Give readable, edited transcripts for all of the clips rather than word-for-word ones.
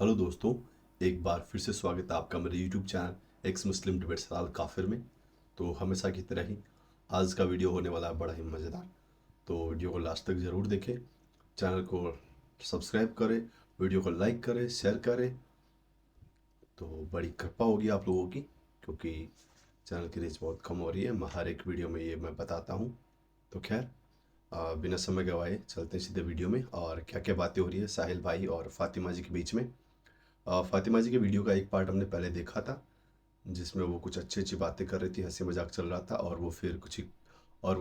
Hello दोस्तों, एक बार फिर से स्वागत है आपका मेरे YouTube channel ex Muslim debates अल काफिर में। तो हमेशा की तरह ही आज का वीडियो होने वाला है बड़ा ही मज़ेदार। तो वीडियो को लास्ट तक ज़रूर देखें, चैनल को सब्सक्राइब करें, वीडियो को लाइक करें, शेयर करें। तो बड़ी कृपा होगी आप लोगों की, क्योंकि चैनल की रीच बहुत कम हो रही है। मैं हर एक वीडियो में ये मैं बताता हूँ। तो खैर, बिना समय गवाए चलते हैं सीधे वीडियो में। और क्या क्या बातें हो रही है साहिल भाई और फातिमा जी के बीच में। फातिमा जी के वीडियो का एक पार्ट हमने पहले देखा था, जिसमें वो कुछ अच्छी अच्छी बातें कर रही थी, हंसी मजाक चल रहा था, और वो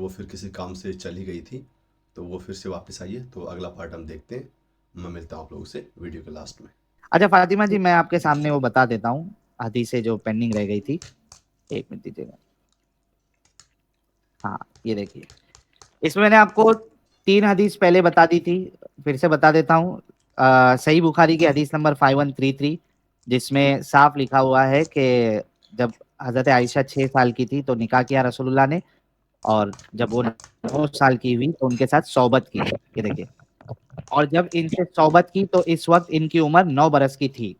फिर किसी काम से चली गई थी। तो वो फिर से वापस आई है, तो अगला पार्ट हम देखते हैं। मैं मिलता हूँ आप लोगों से वीडियो के लास्ट में। अच्छा फातिमा जी, मैं आपके सामने वो बता देता हूँ हदीसें जो पेंडिंग रह गई थी। एक मिनट दीजिएगा। हाँ, ये देखिए, इसमें मैंने आपको तीन हदीस पहले बता दी थी, फिर से बता देता हूँ। सही बुखारी की हदीस नंबर 5133, जिसमें साफ लिखा हुआ है कि जब हजरत आयशा 6 साल की थी तो निकाह किया रसूलुल्लाह ने, और जब वो 9 साल की हुई तो उनके साथ सौबत की। ये देखिए, और जब इनसे सौबत की तो इस वक्त इनकी उम्र 9 बरस की थी,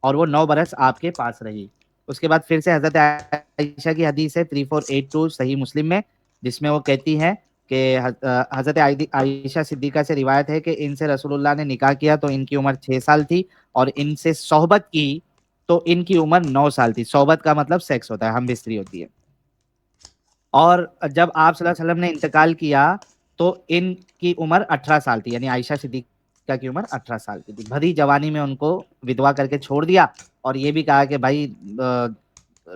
और वो 9 बरस आपके पास रही। उसके बाद फिर से हजरत आयशा की हदीस है 3482 सही मुस्लिम में, जिसमें वो कहती है कि हजरत आयशा सिद्दीका से रिवायत है कि इनसे रसूलुल्लाह ने निकाह किया तो इनकी उम्र 6 साल थी, और इनसे सोहबत की तो इनकी उम्र 9 साल थी। सोहबत का मतलब सेक्स होता है, हम बिस्तरी होती है। और जब आप सल्लल्लाहु अलैहि वसल्लम ने इंतकाल किया तो इनकी उम्र 18 साल थी, यानी आयशा सिद्दीका की उम्र 18 साल की थी। भरी जवानी में उनको विधवा करके छोड़ दिया, और ये भी कहा कि भाई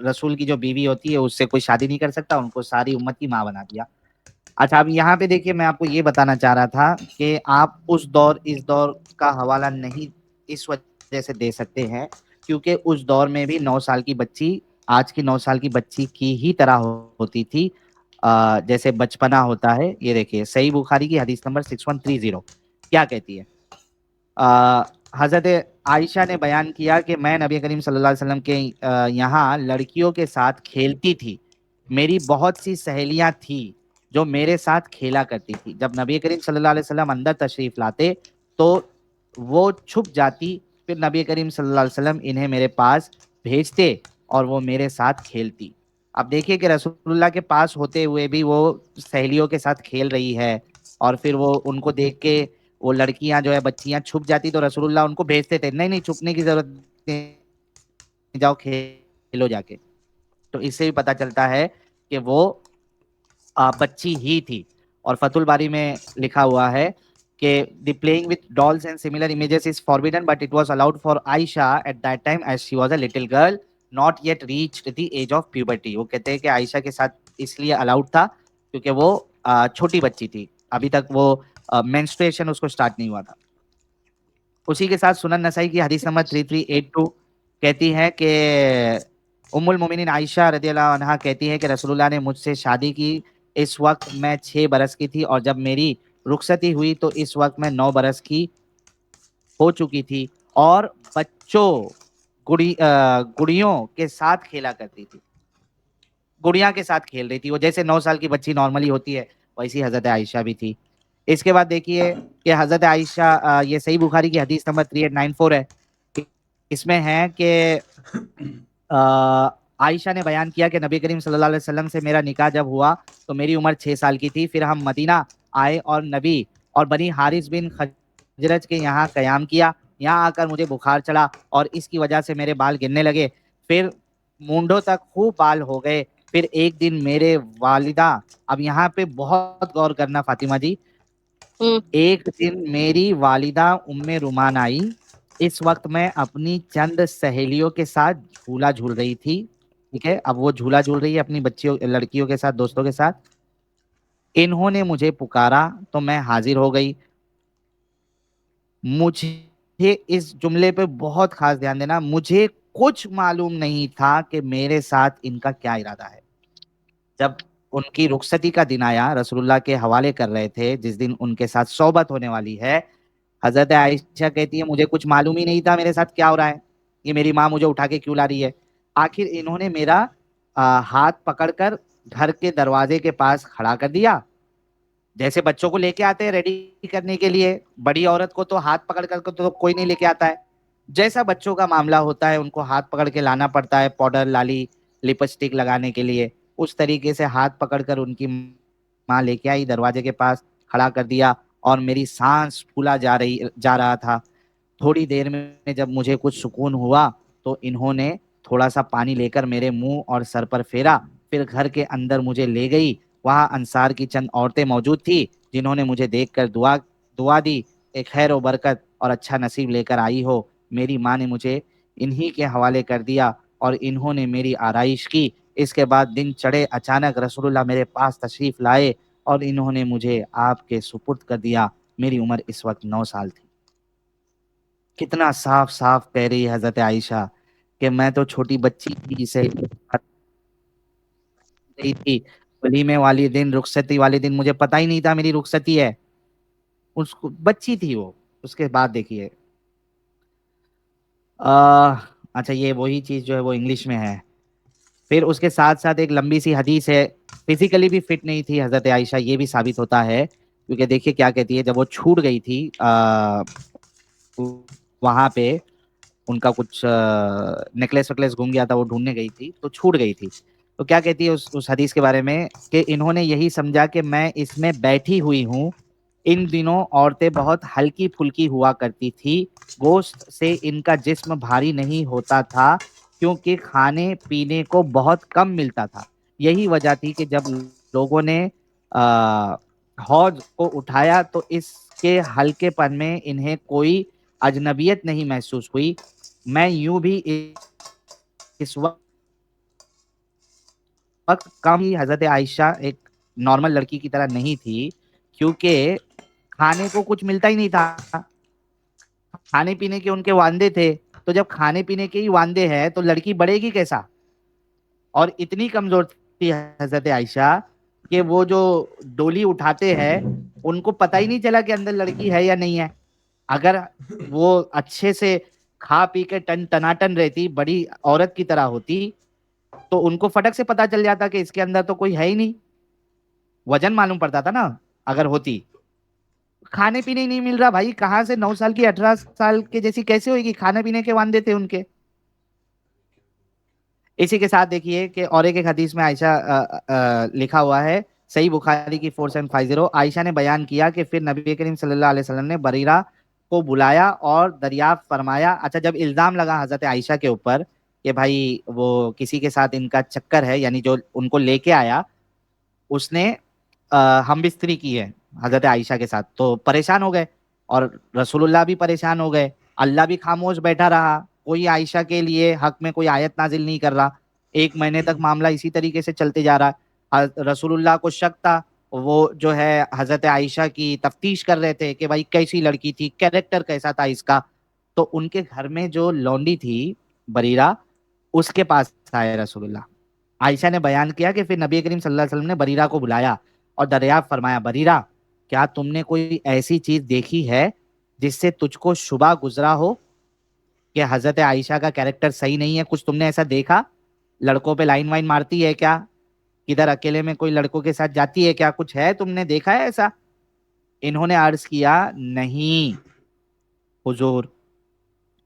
रसूल की जो बीवी होती है उससे कोई शादी नहीं कर सकता, उनको सारी उम्मत की माँ बना दिया। अच्छा, अब यहाँ पे देखिए, मैं आपको ये बताना चाह रहा था कि आप उस दौर इस दौर का हवाला नहीं इस वजह से दे सकते हैं, क्योंकि उस दौर में भी 9 साल की बच्ची आज की 9 साल की बच्ची की ही तरह होती थी, जैसे बचपना होता है। ये देखिए, सही बुखारी की हदीस नंबर 6130 क्या कहती है। आ, हजरत आयशा ने बयान किया कि मैं नबी करीम सल्लल्लाहु अलैहि वसल्लम के यहाँ लड़कियों के साथ खेलती थी। मेरी बहुत सी सहेलियां थी जो मेरे साथ खेला करती थी। जब नबी करीम सल्लल्लाहु अलैहि वसल्लम अंदर तशरीफ लाते तो वो छुप जाती, फिर नबी करीम सल्लल्लाहु अलैहि वसल्लम इन्हें मेरे पास भेजते और वो मेरे साथ खेलती। अब देखिए कि रसूलुल्लाह के पास होते हुए भी वो सहेलियों के साथ खेल रही है, और फिर वो उनको देख के वो लड़कियां जो है बच्चियां छुप जाती तो रसूलुल्लाह उनको भेजते थे, नहीं नहीं छुपने की जरूरत नहीं, जाओ खेलो जाके। तो इससे भी पता चलता है कि वो बच्ची ही थी। और फतुल बारी में लिखा हुआ है कि the playing with dolls and similar images is forbidden but it was allowed for Aisha at that time as she was a little girl not yet reached the age of puberty. वो कहते हैं कि आयशा के साथ इसलिए allowed था क्योंकि वो छोटी बच्ची थी, अभी तक वो मेंस्ट्रुएशन उसको स्टार्ट नहीं हुआ था। उसी के साथ सुनन नसाई की हदीस नंबर 3382 कहती है कि उम्मुल मोमिनीन आयशा रदियल्लाहु अन्हा कहती है कि रसूलुल्लाह ने मुझसे शादी की, इस वक्त मैं 6 बरस की थी, और जब मेरी रुखसती हुई तो इस वक्त मैं 9 बरस की हो चुकी थी, और बच्चों गुड़ियों के साथ खेला करती थी। गुड़िया के साथ खेल रही थी वो, जैसे 9 साल की बच्ची नॉर्मली होती है वैसी हजरत आयशा भी थी। इसके बाद देखिए कि हजरत आयशा, ये सही बुखारी की हदीस नंबर 3894 है। इसमें है कि आयशा ने बयान किया कि नबी करीम सल्लल्लाहु अलैहि वसल्लम से मेरा निकाह जब हुआ तो मेरी उम्र 6 साल की थी। फिर हम मदीना आए और नबी और बनी हारिस बिन खजरज के यहाँ कयाम किया। यहाँ आकर मुझे बुखार चढ़ा और इसकी वजह से मेरे बाल गिरने लगे, फिर मूंढों तक खूब बाल हो गए। फिर एक दिन मेरे वालिदा, अब यहाँ पे बहुत गौर करना फातिमा जी, एक दिन मेरी वालिदा उम्मे रुमान आई। इस वक्त मैं अपनी चंद सहेलियों के साथ झूला झूल रही थी। ठीक है, अब वो झूला झूल रही है अपनी बच्चियों लड़कियों के साथ, दोस्तों के साथ। इन्होंने मुझे पुकारा तो मैं हाजिर हो गई। मुझे इस जुमले पे बहुत खास ध्यान देना, मुझे कुछ मालूम नहीं था कि मेरे साथ इनका क्या इरादा है। जब उनकी रुखसती का दिन आया, रसूलुल्लाह के हवाले कर रहे थे जिस दिन उनके साथ सोबत होने वाली है, हजरत आयशा कहती है मुझे कुछ मालूम ही नहीं था मेरे साथ क्या हो रहा है, ये मेरी माँ मुझे उठा के क्यों ला रही है। आखिर इन्होंने मेरा हाथ पकड़कर घर के दरवाजे के पास खड़ा कर दिया, जैसे बच्चों को लेके आते हैं रेडी करने के लिए। बड़ी औरत को तो हाथ पकड़ कर तो कोई नहीं लेके आता है। जैसा बच्चों का मामला होता है, उनको हाथ पकड़ के लाना पड़ता है पाउडर, लाली, लिपस्टिक लगाने के लिए। उस तरीके से हाथ पकड़कर उनकी माँ लेके आई, दरवाजे के पास खड़ा कर दिया, और मेरी सांस फूला जा रहा था। थोड़ी देर में जब मुझे कुछ सुकून हुआ तो इन्होंने थोड़ा सा पानी लेकर मेरे मुंह और सर पर फेरा, फिर घर के अंदर मुझे ले गई। वहां अंसार की चंद औरतें मौजूद थी, जिन्होंने मुझे देखकर दुआ दुआ दी, एक खैर व बरकत और अच्छा नसीब लेकर आई हो। मेरी माँ ने मुझे इन्हीं के हवाले कर दिया और इन्होंने मेरी आराइश की। इसके बाद दिन चढ़े, अचानक रसूलुल्लाह मेरे पास तशरीफ लाए और इन्होंने मुझे आपके सुपुर्द कर दिया। मेरी उम्र इस वक्त 9 साल थी। कितना साफ साफ कह रही है हजरत आयशा कि मैं तो छोटी बच्ची थी, जिसे गई थी वलीमे वाली दिन, रुखसती वाले दिन मुझे पता ही नहीं था मेरी रुखसती है। उसको बच्ची थी वो। उसके बाद देखिए, अच्छा ये वही चीज जो है वो इंग्लिश में है। फिर उसके साथ साथ एक लंबी सी हदीस है। फिजिकली भी फिट नहीं थी हजरत आयशा, ये भी साबित होता है, क्योंकि देखिए क्या कहती है। जब वो छूट गई थी वहां पे, उनका कुछ नेकलेस वेकलेस घूम गया था, वो ढूंढने गई थी तो छूट गई थी। तो क्या कहती है उस हदीस के बारे में कि इन्होंने यही समझा कि मैं इसमें बैठी हुई हूँ। इन दिनों औरतें बहुत हल्की फुल्की हुआ करती थी, गोश्त से इनका जिस्म भारी नहीं होता था, क्योंकि खाने पीने को बहुत कम मिलता था। यही वजह थी कि जब लोगों ने आ, हौज को उठाया तो इसके हल्केपन में इन्हें कोई अजनबियत नहीं महसूस हुई। मैं यूं भी इस वक्त कम ही हजरत आयशा एक नॉर्मल लड़की की तरह नहीं थी, क्योंकि खाने को कुछ मिलता ही नहीं था। खाने पीने के उनके वांदे थे, तो जब खाने पीने के ही वांदे हैं तो लड़की बढ़ेगी कैसा। और इतनी कमजोर थी हजरत आयशा कि वो जो डोली उठाते हैं, उनको पता ही नहीं चला कि अंदर लड़की है या नहीं है। अगर वो अच्छे से खा पी के टन टनाटन रहती, बड़ी औरत की तरह होती, तो उनको फटक से पता चल जाता कि इसके अंदर तो कोई है ही नहीं। वजन मालूम पड़ता था ना अगर होती। खाने पीने ही नहीं मिल रहा भाई, कहाँ से 9 साल की 18 साल के जैसी कैसे होगी, खाने पीने के वांदे थे उनके। इसी के साथ देखिए कि और एक हदीस में आयशा लिखा हुआ है, सही बुखारी की 4750, आयशा ने बयान किया कि फिर नबी करीम सल्लल्लाहु अलैहि वसल्लम ने बरीरा को बुलाया और दरियाफ्त फरमाया। अच्छा, जब इल्जाम लगा हजरत आयशा के ऊपर कि भाई वो किसी के साथ इनका चक्कर है, यानी जो उनको लेके आया उसने हम बिस्तरी की है हजरत आयशा के साथ, तो परेशान हो गए और रसूलुल्लाह भी परेशान हो गए। अल्लाह भी खामोश बैठा रहा, कोई आयशा के लिए हक में कोई आयत नाजिल नहीं कर रहा। 1 महीने तक मामला इसी तरीके से चलते जा रहा है। रसूलुल्लाह को शक था, वो जो है हजरत आयशा की तफ्तीश कर रहे थे कि भाई कैसी लड़की थी, कैरेक्टर कैसा था इसका। तो उनके घर में जो लौंडी थी बरीरा, उसके पास आए रसूलुल्लाह। आयशा ने बयान किया कि फिर नबी करीम सल्लल्लाहु अलैहि वसल्लम ने बरीरा को बुलाया और दरियाफ्त फरमाया, बरीरा क्या तुमने कोई ऐसी चीज देखी है जिससे तुझको शुबा गुजरा हो कि हजरत आयशा का कैरेक्टर सही नहीं है, कुछ तुमने ऐसा देखा? लड़कों पे लाइन वाइन मारती है क्या? किधर अकेले में कोई लड़कों के साथ जाती है क्या? कुछ है, तुमने देखा है ऐसा? इन्होंने अर्ज किया, नहीं हुजूर,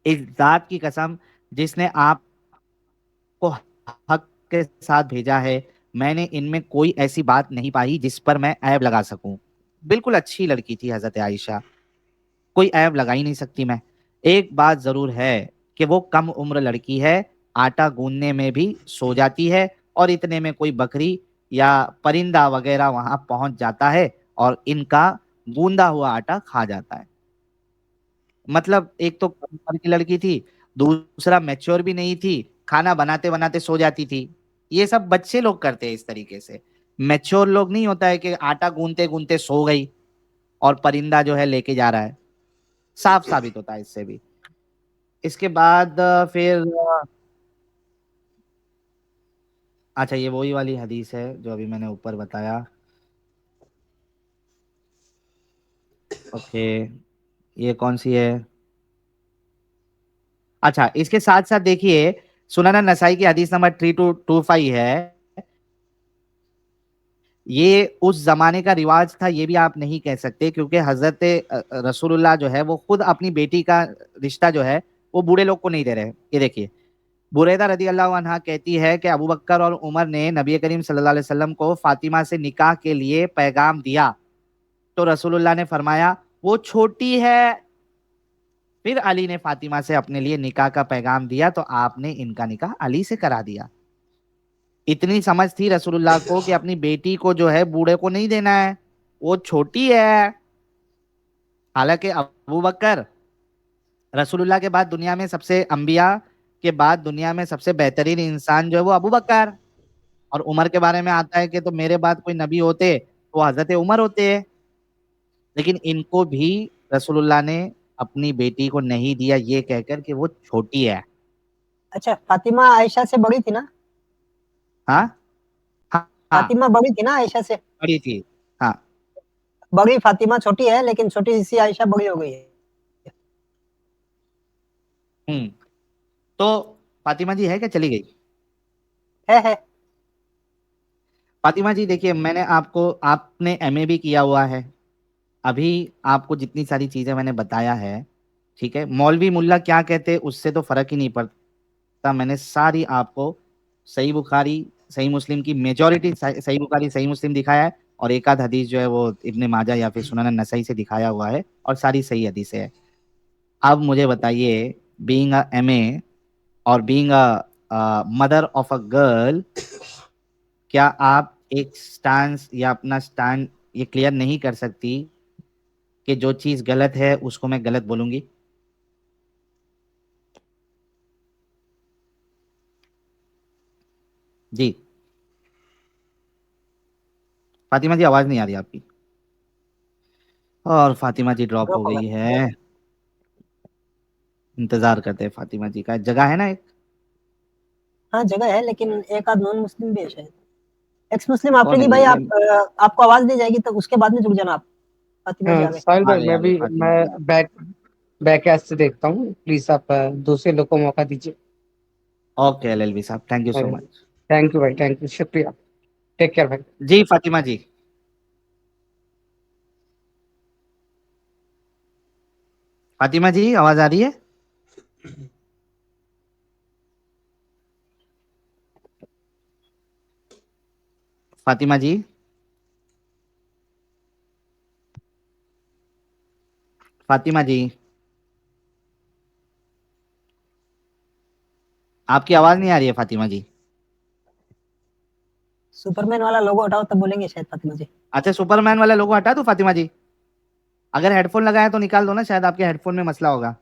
इस जात की कसम जिसने आपको हक के साथ भेजा है, मैंने इनमें कोई ऐसी बात नहीं पाई जिस पर मैं ऐब लगा सकूं। बिल्कुल अच्छी लड़की थी हजरत आयशा, कोई ऐब लगा ही नहीं सकती मैं। एक बात जरूर है कि वो कम उम्र लड़की है, आटा गूंदने में भी सो जाती है, और इतने में कोई बकरी या परिंदा वगैरह वहां पहुंच जाता है और इनका गूंदा हुआ आटा खा जाता है। मतलब एक तो कम उम्र की लड़की थी, दूसरा मैच्योर भी नहीं थी, खाना बनाते बनाते सो जाती थी। ये सब बच्चे लोग करते हैं इस तरीके से। मैच्योर लोग नहीं होता है कि आटा गूंदते गूंदते सो गई और परिंदा जो है लेके जा रहा है। साफ साबित होता है इससे भी। इसके बाद फिर अच्छा ये वही वाली हदीस है जो अभी मैंने ऊपर बताया। ओके, ये कौन सी है? अच्छा, इसके साथ साथ देखिए, सुनन नसाई की हदीस नंबर 3225 है। ये उस जमाने का रिवाज था, ये भी आप नहीं कह सकते, क्योंकि हजरत रसूलुल्लाह जो है वो खुद अपनी बेटी का रिश्ता जो है वो बूढ़े लोग को नहीं दे रहे। ये देखिए, बुरैदा रदी अल्लाह अन्हा कहती है कि अबू बकर और उमर ने नबी करीम सल्लल्लाहु अलैहि वसल्लम को फातिमा से निकाह के लिए पैगाम दिया, तो रसूलुल्लाह ने फरमाया वो छोटी है। फिर अली ने फातिमा से अपने लिए निकाह का पैगाम दिया, तो आपने इनका निकाह अली से करा दिया। इतनी समझ थी रसूलुल्लाह को कि अपनी बेटी को जो है बूढ़े को नहीं देना है, वो छोटी है। हालांकि अबू बकर रसूलुल्लाह के बाद दुनिया में सबसे अंबिया के बाद दुनिया में सबसे बेहतरीन इंसान जो है वो अबू बकर, और उमर के बारे में आता है कि तो मेरे बाद कोई नबी होते तो हजरत उमर होते। लेकिन इनको भी रसूलुल्लाह ने अपनी बेटी को नहीं दिया, ये कहकर कि वो छोटी है। अच्छा, फातिमा आयशा से बड़ी थी ना? हाँ हाँ हाँ, फातिमा बड़ी थी ना आयशा से? बड़ी थी। हाँ, बड़ी फातिमा छोटी है, लेकिन छोटी सी आयशा बड़ी हो गई है। तो फातिमा जी है क्या, चली गई? है। फातिमा जी देखिए, मैंने आपको, आपने एमए भी किया हुआ है, अभी आपको जितनी सारी चीजें मैंने बताया है, ठीक है, मौलवी मुल्ला क्या कहते उससे तो फर्क ही नहीं पड़ता। मैंने सारी आपको सही बुखारी सही मुस्लिम की मेजॉरिटी, सही बुखारी सही मुस्लिम दिखाया है, और एक आध हदीस जो है वो इब्ने माजा या फिर सुनन नसई से दिखाया हुआ है, और सारी सही हदीसें है। अब मुझे बताइए, बीइंग अ एमए और being a mother of a girl, क्या आप एक स्टांस या अपना स्टैंड ये क्लियर नहीं कर सकती कि जो चीज गलत है उसको मैं गलत बोलूंगी? जी फातिमा जी, आवाज नहीं आ रही आपकी, और फातिमा जी ड्रॉप हो ड्रॉप हो गई गया। है। इंतजार करते हैं फातिमा जी का, जगह है ना एक? हाँ, जगह है, लेकिन एक आध नॉन मुस्लिम भी है शायद। एक्स मुस्लिम कौन है आफरीदी भाई, ये? आपको आवाज दी जाएगी तो उसके बाद में जुड़ जाना आप। फातिमा जी आ गए। साहिल आ भाई, गए आ गए फातिमा जी, आ मैं बैक ऐप से देखता हूँ। प्लीज आप दूसरे लोग को मौका दीजिए। गए। ओके एलएलबी साहब, thank you so much. Thank you भाई, थैंक यू, शुक्रिया। टेक केयर भाई। जी फातिमा जी, फातिमा जी आवाज आ रही है? फातिमा जी, फातिमा जी, आपकी आवाज नहीं आ रही है फातिमा जी। सुपरमैन वाला लोगो हटाओ तब बोलेंगे शायद फातिमा जी। अच्छा, सुपरमैन वाला लोगो हटा दो फातिमा जी? अगर हेडफोन लगाया तो निकाल दो ना, शायद आपके हेडफोन में मसला होगा।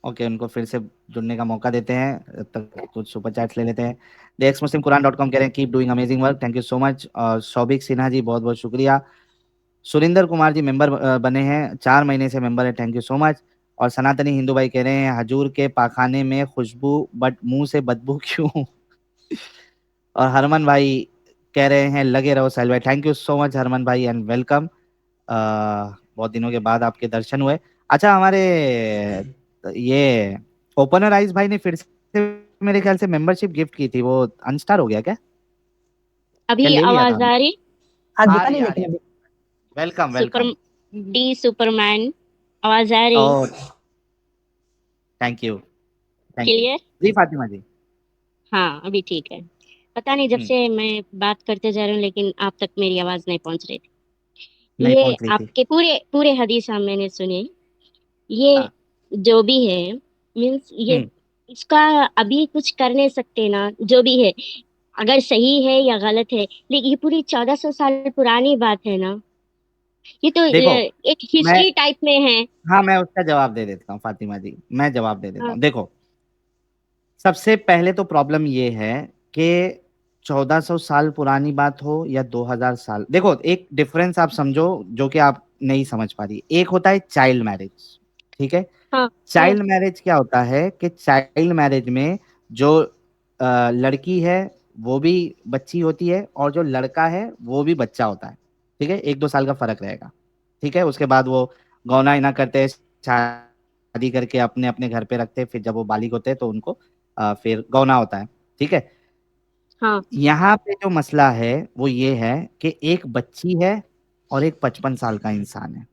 ओके, उनको फिर से जुड़ने का मौका देते हैं, तब तक कुछ सुपर चैट्स ले लेते हैं। The x Muslim Quran dot com कह रहे हैं keep doing amazing work, thank you so much. और सौबिक सिन्हा जी बहुत बहुत शुक्रिया। सुरिंदर कुमार जी मेंबर बने हैं, 4 महीने से मेंबर है, थैंक यू सो मच। और सनातनी हिंदू भाई कह रहे हैं हजूर के पाखाने में खुशबू बट मुंह से बदबू क्यों? और हरमन भाई कह रहे हैं लगे रहो साहिल भाई, thank you so much Harman भाई एंड वेलकम। बहुत दिनों के बाद आपके दर्शन हुए। अच्छा, हमारे ये ओपनर आइज भाई ने फिर से मेरे ख्याल से मेंबरशिप गिफ्ट की थी, वो अनस्टार हो गया क्या? क्या अभी ले लिया था आवाज हमने? आ रही? हाँ, आ दिखा रही नहीं आ रही लेकिन अभी। Welcome super welcome. डी सुपरमैन, आवाज आ रही? Oh thank you, thank you. Clear? जी फातिमा जी। हाँ, अभी ठीक है। पता नहीं जब हम्म, से मैं बात करते जा रही हूँ, लेकिन आप तक मेरी आवाज नहीं पहुंच रही थी। नहीं ये पहुंच रही थी। आपके पूरे पूरे हदीस हम मैंने सुने। ये हाँ। जो भी है, मीन्स ये हम्म, इसका अभी कुछ कर नहीं सकते ना, जो भी है, अगर सही है या गलत है, लेकिन ये पूरी 1400 साल पुरानी बात है ना। ये तो देखो एक मैं, हिस्ट्री टाइप में है। हाँ मैं उसका जवाब दे देता हूँ फातिमा जी, मैं जवाब दे देता हाँ, हूँ। देखो, सबसे पहले तो प्रॉब्लम ये है कि 1400 साल पुरानी बात हो या 2000 साल, देखो एक डिफरेंस आप समझो जो कि आप नहीं समझ पा रही। एक होता है चाइल्ड मैरिज, ठीक है? हाँ, हाँ, चाइल्ड मैरिज क्या होता है कि चाइल्ड मैरिज में जो लड़की है वो भी बच्ची होती है, और जो लड़का है वो भी बच्चा होता है, ठीक है? 1-2 साल का फर्क रहेगा, ठीक है? उसके बाद वो गौना इना करते हैं, शादी करके अपने अपने घर पे रखते हैं, फिर जब वो बालिग होते हैं तो उनको फिर गौना होता है, ठीक है? हाँ, यहाँ पे जो मसला है वो ये है कि एक बच्ची है और एक 55 साल का इंसान है,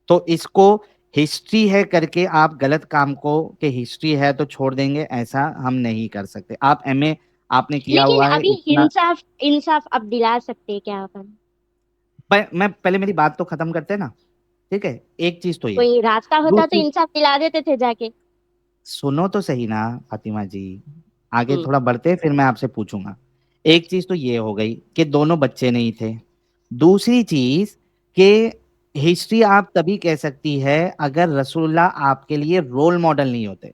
तो इसको हिस्ट्री है करके आप गलत काम को कि हिस्ट्री है तो छोड़ देंगे, ऐसा हम नहीं कर सकते। आप एमए आपने किया लेकिन हुआ है अभी इतना। इंसाफ इंसाफ अब दिला सकते हैं क्या अपन? मैं पहले मेरी बात तो खत्म करते हैं ना, ठीक है। एक चीज तो ये, कोई रास्ता होता तो दूसरी इंसाफ दिला देते थे जाके। सुनो तो सही ना फातिमा जी, आगे हम्म। थोड़ा बढ़ते हैं, फिर मैं आपसे पूछूंगा। एक चीज तो ये हो गई कि दोनों बच्चे नहीं थे। दूसरी चीज कि हिस्ट्री आप तभी कह सकती है अगर रसूलुल्लाह आपके लिए रोल मॉडल नहीं होते।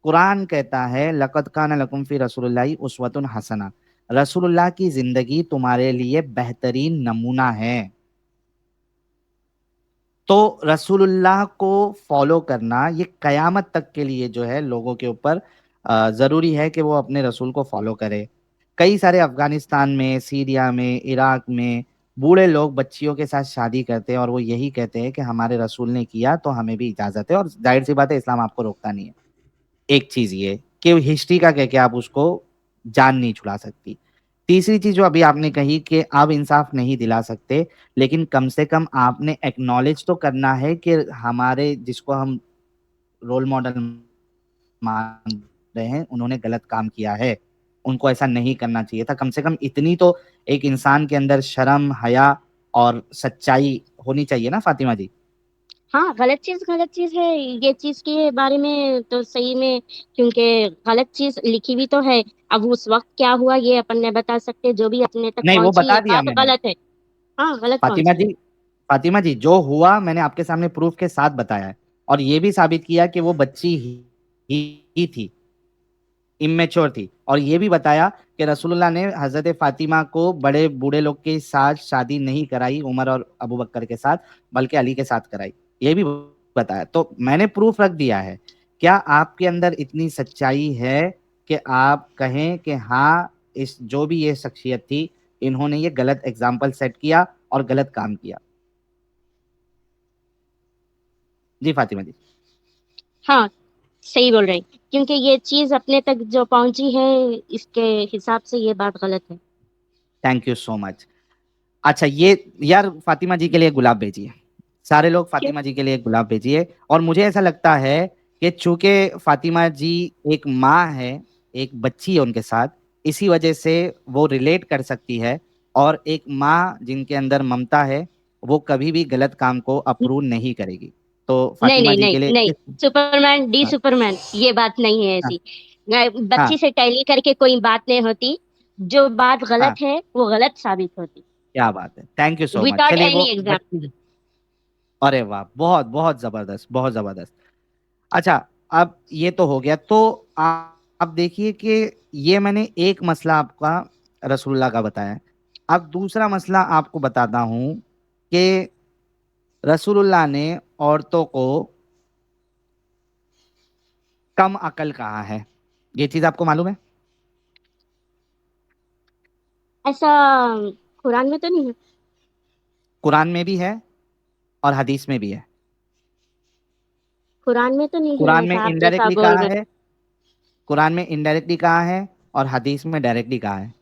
कुरान कहता है लक़द कान लकुम फी रसूलिल्लाहि उस्वतुन हसना, रसूलुल्लाह की जिंदगी तुम्हारे लिए बेहतरीन नमूना है। तो रसूलुल्लाह को फॉलो करना ये कयामत तक के लिए जो है लोगों के ऊपर जरूरी है कि वो अपने रसूल को फॉलो करे। कई सारे अफगानिस्तान में, सीरिया में, इराक में बूढ़े लोग बच्चियों के साथ शादी करते हैं और वो यही कहते हैं कि हमारे रसूल ने किया तो हमें भी इजाजत है, और जाहिर सी बात है इस्लाम आपको रोकता नहीं है। एक चीज ये कि हिस्ट्री का कह के आप उसको जान नहीं छुड़ा सकती। तीसरी चीज जो अभी आपने कही कि आप इंसाफ नहीं दिला सकते, लेकिन कम से कम आपने एक्नॉलेज तो करना है कि हमारे जिसको हम रोल मॉडल मान रहे हैं उन्होंने गलत काम किया है, उनको ऐसा नहीं करना चाहिए था। कम से कम इतनी तो एक इंसान के अंदर शर्म, हया और सच्चाई होनी चाहिए ना फातिमा जी। हाँ, गलत चीज है। ये चीज के बारे में तो सही में, क्योंकि गलत चीज लिखी हुई तो है। अब उस वक्त क्या हुआ ये अपन नहीं बता सकते, जो भी अपने तक नहीं, वो पहुंची बता ये दिया बात मैंने गलत है। हाँ, गलत फातिमा पहुंची है। जी। फातिमा जी, जो हुआ मैंने आपके सामने प्रूफ के साथ बताया है, और ये भी साबित किया कि वो बच्ची ही थी, इमेच्योर थी। और ये भी बताया कि रसूलुल्लाह ने हजरत फातिमा को बड़े बूढ़े लोग के साथ शादी नहीं कराई, उमर और अबू बकर के साथ, बल्कि अली के साथ कराई। ये भी बताया, तो मैंने प्रूफ रख दिया है। क्या आपके अंदर इतनी सच्चाई है कि आप कहें कि हाँ, इस जो भी ये शख्सियत थी इन्होंने ये गलत एग्जाम्पल सेट किया और गलत काम किया? जी फातिमा जी। हाँ, सही बोल रहे हैं, क्योंकि ये चीज अपने तक जो पहुंची है इसके हिसाब से ये बात गलत है। Thank you so much. अच्छा, ये यार फातिमा जी के लिए गुलाब भेजिए, सारे लोग क्यों? फातिमा जी के लिए गुलाब भेजिए। और मुझे ऐसा लगता है कि चूंकि फातिमा जी एक माँ है, एक बच्ची है उनके साथ, इसी वजह से वो रिलेट कर सकती है। और एक माँ जिनके अंदर ममता है वो कभी भी गलत काम को अप्रूव नहीं करेगी। तो नहीं फातिमा नहीं जी नहीं के लिए नहीं, सुपरमैन डी हाँ, सुपरमैन ये बात नहीं है हाँ, ऐसी। हाँ, बच्ची से टैली करके कोई बात नहीं होती। जो बात हाँ, गलत है वो गलत साबित होती, क्या बात है, thank you so much. Without चलिए एनी वो एग्जाम्पल। बच्ची, अरे वाह, बहुत बहुत जबरदस्त, बहुत जबरदस्त। अच्छा, अब ये तो हो गया। तो आप देखिए कि ये मैंने एक मसला आपका रसूलुल्लाह का बताया। अब दूसरा मसला आपको बताता हूं कि रसूलुल्लाह ने औरतों को कम अकल कहा है। ये चीज आपको मालूम है? ऐसा कुरान में तो नहीं है। कुरान में भी है और हदीस में भी है। कुरान में तो नहीं है कुरान में ऐसा आप जैसा इनडायरेक्टली बोल कहा रहे। है, कुरान में इनडायरेक्टली कहा है और हदीस में डायरेक्टली कहा है।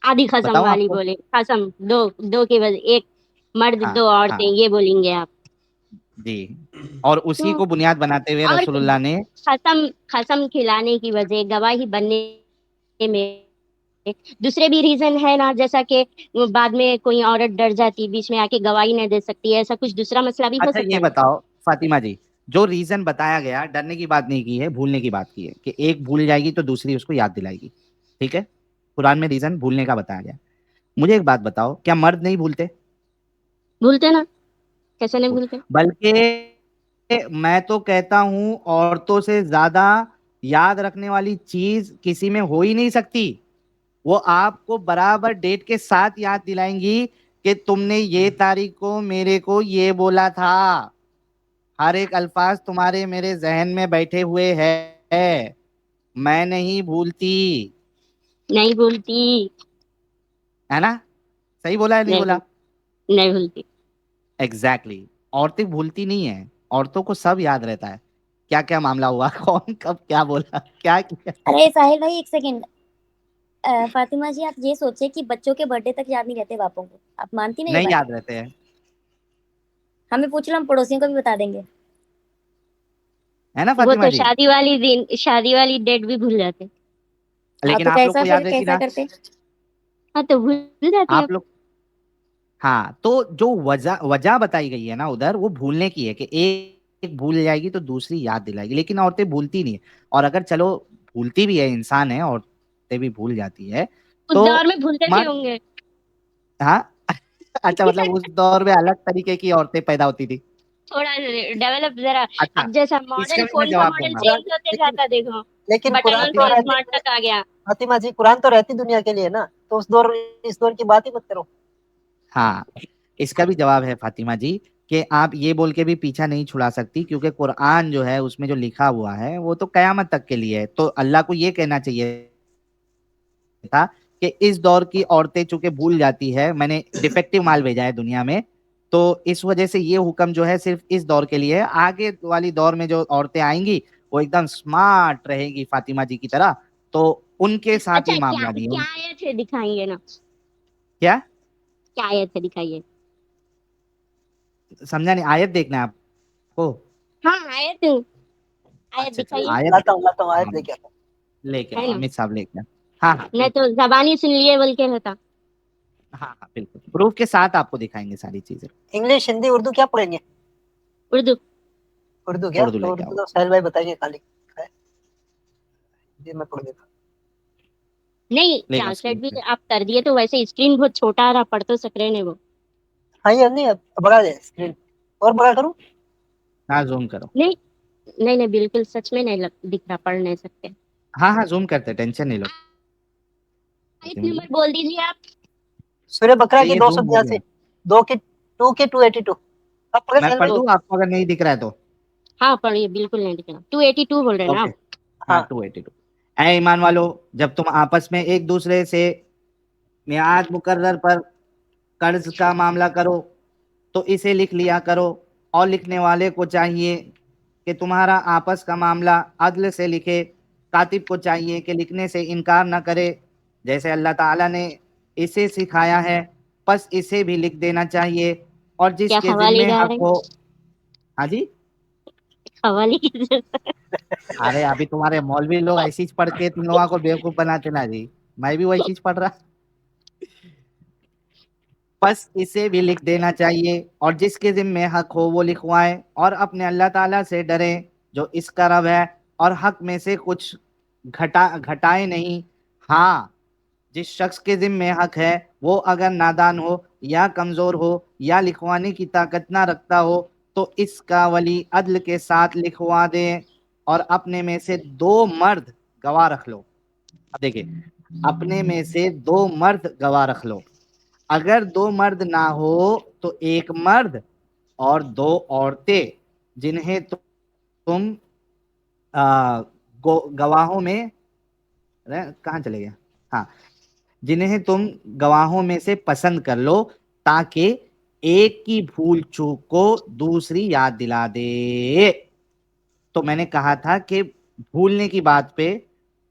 आधी कसम बताऊं वाली आपको? बोले, कसम दो, दो के बजाय एक मर्द हाँ, दो औरतें हाँ, ये बोलेंगे आप? जी। और उसी क्यों? को बुनियाद बनाते हुए और रसूलुल्लाह ने, कसम कसम खिलाने की वजह गवाही बनने में दूसरे भी रीजन है ना, जैसा कि वो बाद में कोई औरत डर जाती बीच में आके गवाही नहीं दे सकती है, ऐसा कुछ दूसरा मसला भी हो अच्छा सकता ये है। बताओ फातिमा जी, जो रीजन बताया गया, डरने की बात नहीं की है, भूलने की बात की है कि एक भूल जाएगी तो दूसरी उसको याद दिलाएगी, ठीक है। कुरान में रीजन भूलने का बताया गया। मुझे एक बात बताओ, क्या मर्द नहीं भूलते? भूलते ना, कैसे नहीं भूलते? बल्कि मैं तो कहता हूं औरतों से ज्यादा याद रखने वाली चीज किसी में हो ही नहीं सकती। वो आपको बराबर डेट के साथ याद दिलाएंगी कि तुमने ये तारीख को मेरे को ये बोला था। हर एक अल्फाज तुम्हारे मेरे जहन में बैठे हुए है, मैं नहीं भूलती। नहीं भूलती। है ना? सही बोला है नहीं नहीं बोला? नहीं भूलती। Exactly exactly. औरतें भूलती नहीं है, औरतों को सब याद रहता है। क्या क्या मामला हुआ, कौन कब क्या बोला, क्या किया। अरे साहिल भाई एक सेकंड। फातिमा जी आप ये सोचिए कि बच्चों के बर्थडे तक याद नहीं रहते बापों को, आप मानती ना ये नहीं बात? याद रहते हैं। हमें पूछ लो, हम पड़ोसियों को भी बता देंगे। है ना वो फातिमा तो जी? शादी वाली डेट भी भूल जाते। हाँ लेकिन तो आप लोग कैसा को फिर याद रहती कैसा ना? करते? हाँ तो भूल जाते आप अब। लोग, हाँ, तो जो वजह वजह बताई गई है ना उधर, वो भूलने की है कि एक भूल जाएगी तो दूसरी याद दिलाएगी, लेकिन औरतें भूलती नहीं है। और अगर चलो भूलती भी है, इंसान है, औरतें भी भूल जाती है, उस तो दौर में भूलते थे मर्द, होंगे। हाँ अच्छा, मतलब उस दौर में अलग तरीके की औरतें पैदा होती थी। थोड़ा डेवलप जरा। अच्छा, अब जैसा इसका मॉडल, भी मैं फोन का जवाब मॉडल दूंगा। कुरान चेंज होते लेकिन जाता देखो। लेकिन बटन कुरान ऑन तो करो, रहती, स्मार्ट तक आ गया। फातिमा जी कुरान तो रहती दुनिया के लिए ना, तो उस दौर इस दौर की बात ही मत करो। हाँ, इसका भी जवाब है फातिमा जी, कि आप ये बोल के भी पीछा नहीं छुड़ा सकती, क्योंकि कुरान जो है उसमें जो लिखा हुआ है वो तो कयामत तक के लिए है। तो अल्लाह को ये कहना चाहिए था कि इस दौर की औरतें चूंकि भूल जाती है, मैंने डिफेक्टिव माल भेजा है दुनिया में, तो इस वजह से ये हुक्म जो है सिर्फ इस दौर के लिए है। आगे वाली दौर में जो औरतें आएंगी वो एकदम स्मार्ट रहेगी फातिमा जी की तरह, तो उनके साथ अच्छा, ये क्या मामला नहीं क्या है। आयत है दिखाएंगे ना? क्या? क्या आयत है दिखाइए। समझा नहीं, आयत देखना है आपको? हाँ, आयत आयत अच्छा अच्छा, दिखाइए। आयत। लाता हूँ आयत हाँ, लेके आता लेके है आओ, ना? अमित साहब लेके आओ। हाँ हाँ नहीं बिल्कुल। तो जबानी सुन लिए बोल के होता। हाँ हाँ बिल्कुल, प्रूफ के साथ आपको दिखाएंगे सारी चीजें। हूँ। इंग्लिश हिंदी उर्दू क्या पढ़ेंगे? उर्दू। उर्दू क्या, उर्दू तो लेके उर्दू आओ। तो साहिल भाई बताएंगे खाली है, ये मैं पढ़ देता हूँ। नहीं, लेगा ट्रांसलेट स्क्रीन भी पे। आप कर दिए तो वैसे स्क्रीन बहुत छोटा आ रहा, पढ़ तो सक रहे नहीं वो। हाँ ये नहीं अब बढ़ा दे स्क्रीन, और बड़ा करूँ? हाँ जूम करो। नहीं नहीं नहीं, बिल्कुल सच में नहीं दिख रहा, पढ़ नहीं सकते। हाँ हाँ जूम करते, टेंशन नहीं लो आयत फातिमा जी। नंबर बोल दीजिए आप। सूर्य बकरा अरे की ये दो सौ जूम हो बयासी, गया, दो की टू की 282। अब पढ़े मैं साहिल पढ़ भाई? दूँ आपको अगर नहीं दिख रहा है तो? हाँ पढ़िए, बिल्कुल नहीं दिख रहा। 282 बोल रहे हैं ना ओके। आप? हाँ हाँ 282। ऐ ईमान वालो, जब तुम आपस में एक दूसरे से मियाद मुकर्रर पर कर्ज का मामला करो तो इसे लिख लिया करो, और लिखने वाले को चाहिए कि तुम्हारा आपस का मामला अदल से लिखे। कातिब को चाहिए कि लिखने से इनकार न करे, जैसे अल्लाह ताला ने इसे सिखाया है, बस इसे भी लिख देना चाहिए। और क्या जिसके जिम्मे हवालेदार हक है? हो। हाँ जी। हवाले की जैसा। अरे अभी तुम्हारे मौलवी लोग ऐसी चीज पढ़ के तुम लोगों को बेवकूफ बनाते ना जी, मैं भी वही चीज पढ़ रहा। बस इसे भी लिख देना चाहिए, और जिसके जिम्मे हक हो वो लिखवाए, और अपने अल्लाह ताला से डरे जो इसका रब है, और हक में से कुछ घटाए नहीं। हाँ, जिस शख्स के जिम्मे हक है वो अगर नादान हो या कमजोर हो या लिखवाने की ताकत ना रखता हो, तो इसका वली अदल के साथ लिखवा दे, और अपने में से दो मर्द गवाह रख लो। अब देखिए, अपने में से दो मर्द गवाह रख लो। अगर दो मर्द ना हो तो एक मर्द और दो औरतें, जिन्हें तुम गवाहों में, अरे कहाँ चले गया, हाँ, जिन्हें तुम गवाहों में से पसंद कर लो, ताकि एक की भूल चूक को दूसरी याद दिला दे। तो मैंने कहा था कि भूलने की बात पे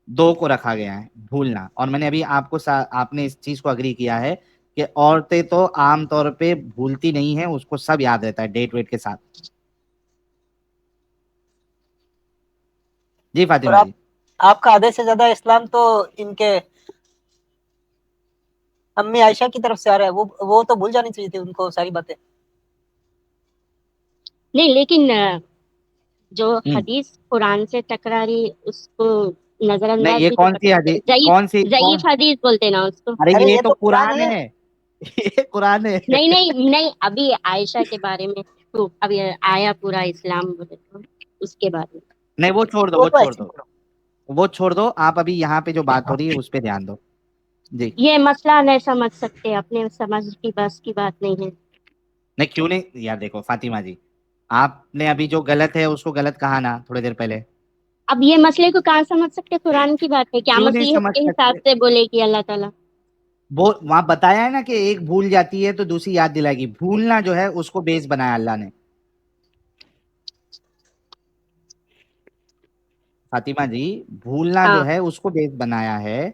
दो को रखा गया है, भूलना। और मैंने अभी आपको आपने इस चीज को अग्री किया है कि औरतें तो आम तौर पे भूलती नहीं है, उसको सब याद रहता है डेट वेट के साथ। जी और फातिमा जी। आपका आधे से ज्यादा इस्लाम तो इनके अम्मी आयशा की तरफ से आ रहा है, वो तो भूल जानी चाहिए थी उनको सारी बातें। नहीं लेकिन जो हम्म। हदीस कुरान से टकरारी उसको नहीं, नजरअंदाज ये भी तो कौन कर सी सकते हदीस, हैं। जयीफ, कौन सी, जयीफ कौन? हदीस बोलते हैं ना उसको। अरे अरे ये ये तो तो कुरान कुरान है। है। ये कुरान है। नहीं नहीं नहीं, अभी आयशा के बारे में तो अभी आया पूरा इस्लाम बोले तो उसके बारे में। नहीं वो छोड़ दो, वो वो तो छोड़ ऐसे ही दो, पढ़ो। वो छोड़ दो। आप अभी यहाँ पे जो बात हो रही है उस पे ध्यान दो। जी। ये मसला नहीं समझ सकते, अपने समझ की बस की बात नहीं है। नहीं क्यों नहीं यार, देखो फातिमा जी, आपने अभी जो गलत है उसको गलत कहा ना थोड़ी देर पहले। अब ये मसले को कहाँ समझ सकते? कुरान की बात है, क्या क्यों नहीं मसीहत समझ के हिसाब सकते? से बोले कि अल्लाह ताला। वो वहां बताया है ना कि एक भूल जाती है तो दूसरी याद दिलाएगी। भूलना जो है उसको बेस बनाया अल्लाह ने। फातिमा जी, भूलना जो हाँ है उसको बेस बनाया है।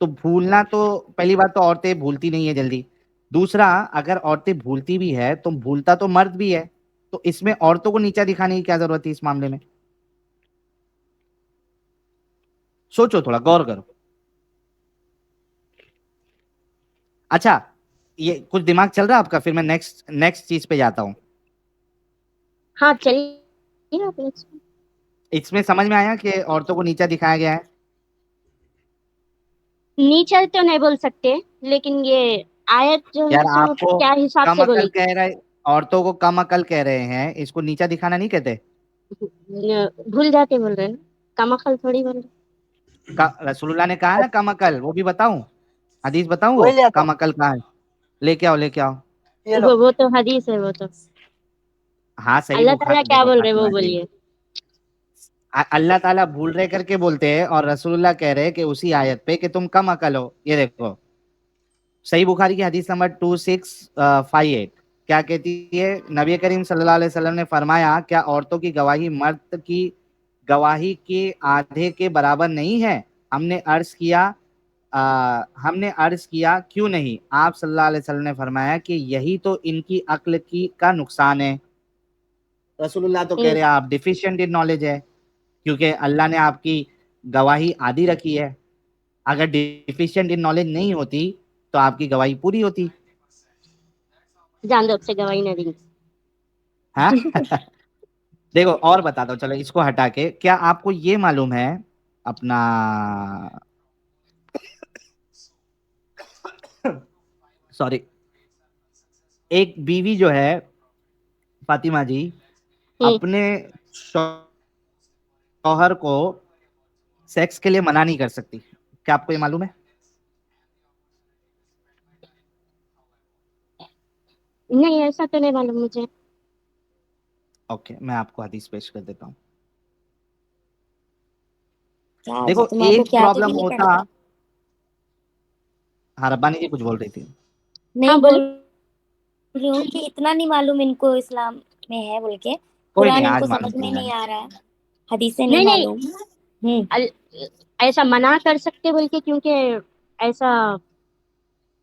तो भूलना तो, पहली बात तो औरतें भूलती नहीं है जल्दी। दूसरा, अगर औरतें भूलती भी है तो भूलता तो मर्द भी है। तो इसमें औरतों को नीचा दिखाने की क्या जरूरत है इस मामले में? सोचो, थोड़ा गौर करो। अच्छा, ये कुछ दिमाग चल रहा है आपका? फिर मैं नेक्स्ट चीज पे जाता हूँ। हाँ चलिए आप next। इसमें समझ में आया कि औरतों को नीचा दिखाया गया है? नीचा तो नहीं बोल सकते, लेकिन ये आयत जो है यार सो आपको क्या हिसाब कम से अकल बोली? कह रहे, औरतों को कम अकल कह रहे हैं, इसको नीचा दिखाना नहीं कहते? भूल जाते बोल रहे हैं ना, कमअकल थोड़ी बोल रहे। रसूलुल्लाह ने कहा है ना कम अकल, वो भी बताऊं? हदीस बताऊं वो वही ले आता कम हूँ, अकल कहाँ है? लेके आओ, लेके आओ। ये लो। वो तो हदीस है वो तो। हाँ सही अल्लाह ताला बुखारी, क्या देखो बोल रहे हैं वो फातिमा जी, बोलिए। अल्लाह ताला भूल रहे करके बोलते हैं और रसूलुल्लाह कह रहे हैं कि उसी आयत पे कि तुम कम अकल हो। ये देखो सही बुखारी की हदीस नंबर 2658 क्या कहती है? नबी करीम सल्लल्लाहु अलैहि वसल्लम ने फरमाया, क्या औरतों की गवाही मर्द की गवाही के आधे के बराबर नहीं है? हमने अर्ज किया क्यों नहीं? आप सल्लल्लाहु अलैहि वसल्लम ने फरमाया कि यही तो इनकी अक्ल की का नुकसान है। रसूलुल्लाह तो कह रहे हैं आप डिफिशिएंट इन नॉलेज है, क्योंकि अल्लाह ने आपकी गवाही आधी रखी है। अगर डिफिशिएंट इन नॉलेज नहीं होती तो आपकी गवाही पूरी होती। जान दो, अब से गवाही ना देंगे। हाँ देखो और बताता हूँ, चलो इसको हटा के, क्या आपको ये मालूम है अपना सॉरी, एक बीवी जो है फातिमा जी हम्म, अपने शौहर को सेक्स के लिए मना नहीं कर सकती। क्या आपको ये मालूम है? नहीं ऐसा तो नहीं मालूम मुझे। ओके, मैं आपको हदीस पेश कर देता हूँ। क्या देखो तुम्हारे को एक क्या आते प्रॉब्लम भी नहीं होता। पढ़ा था? हाँ रब्बानी जी कुछ बोल रही थी। हाँ नहीं बोल। बोल रही हूँ कि इतना नहीं मालूम इनको इस्लाम में है बोल के, कोई नहीं, कुरान आज इनको मालूम समझ में चल नहीं जाएगा। आ रहा है, हदीसें नहीं नहीं नहीं, मालूम। हम्म। ऐसा मना कर सकते बोल के, क्योंकि ऐसा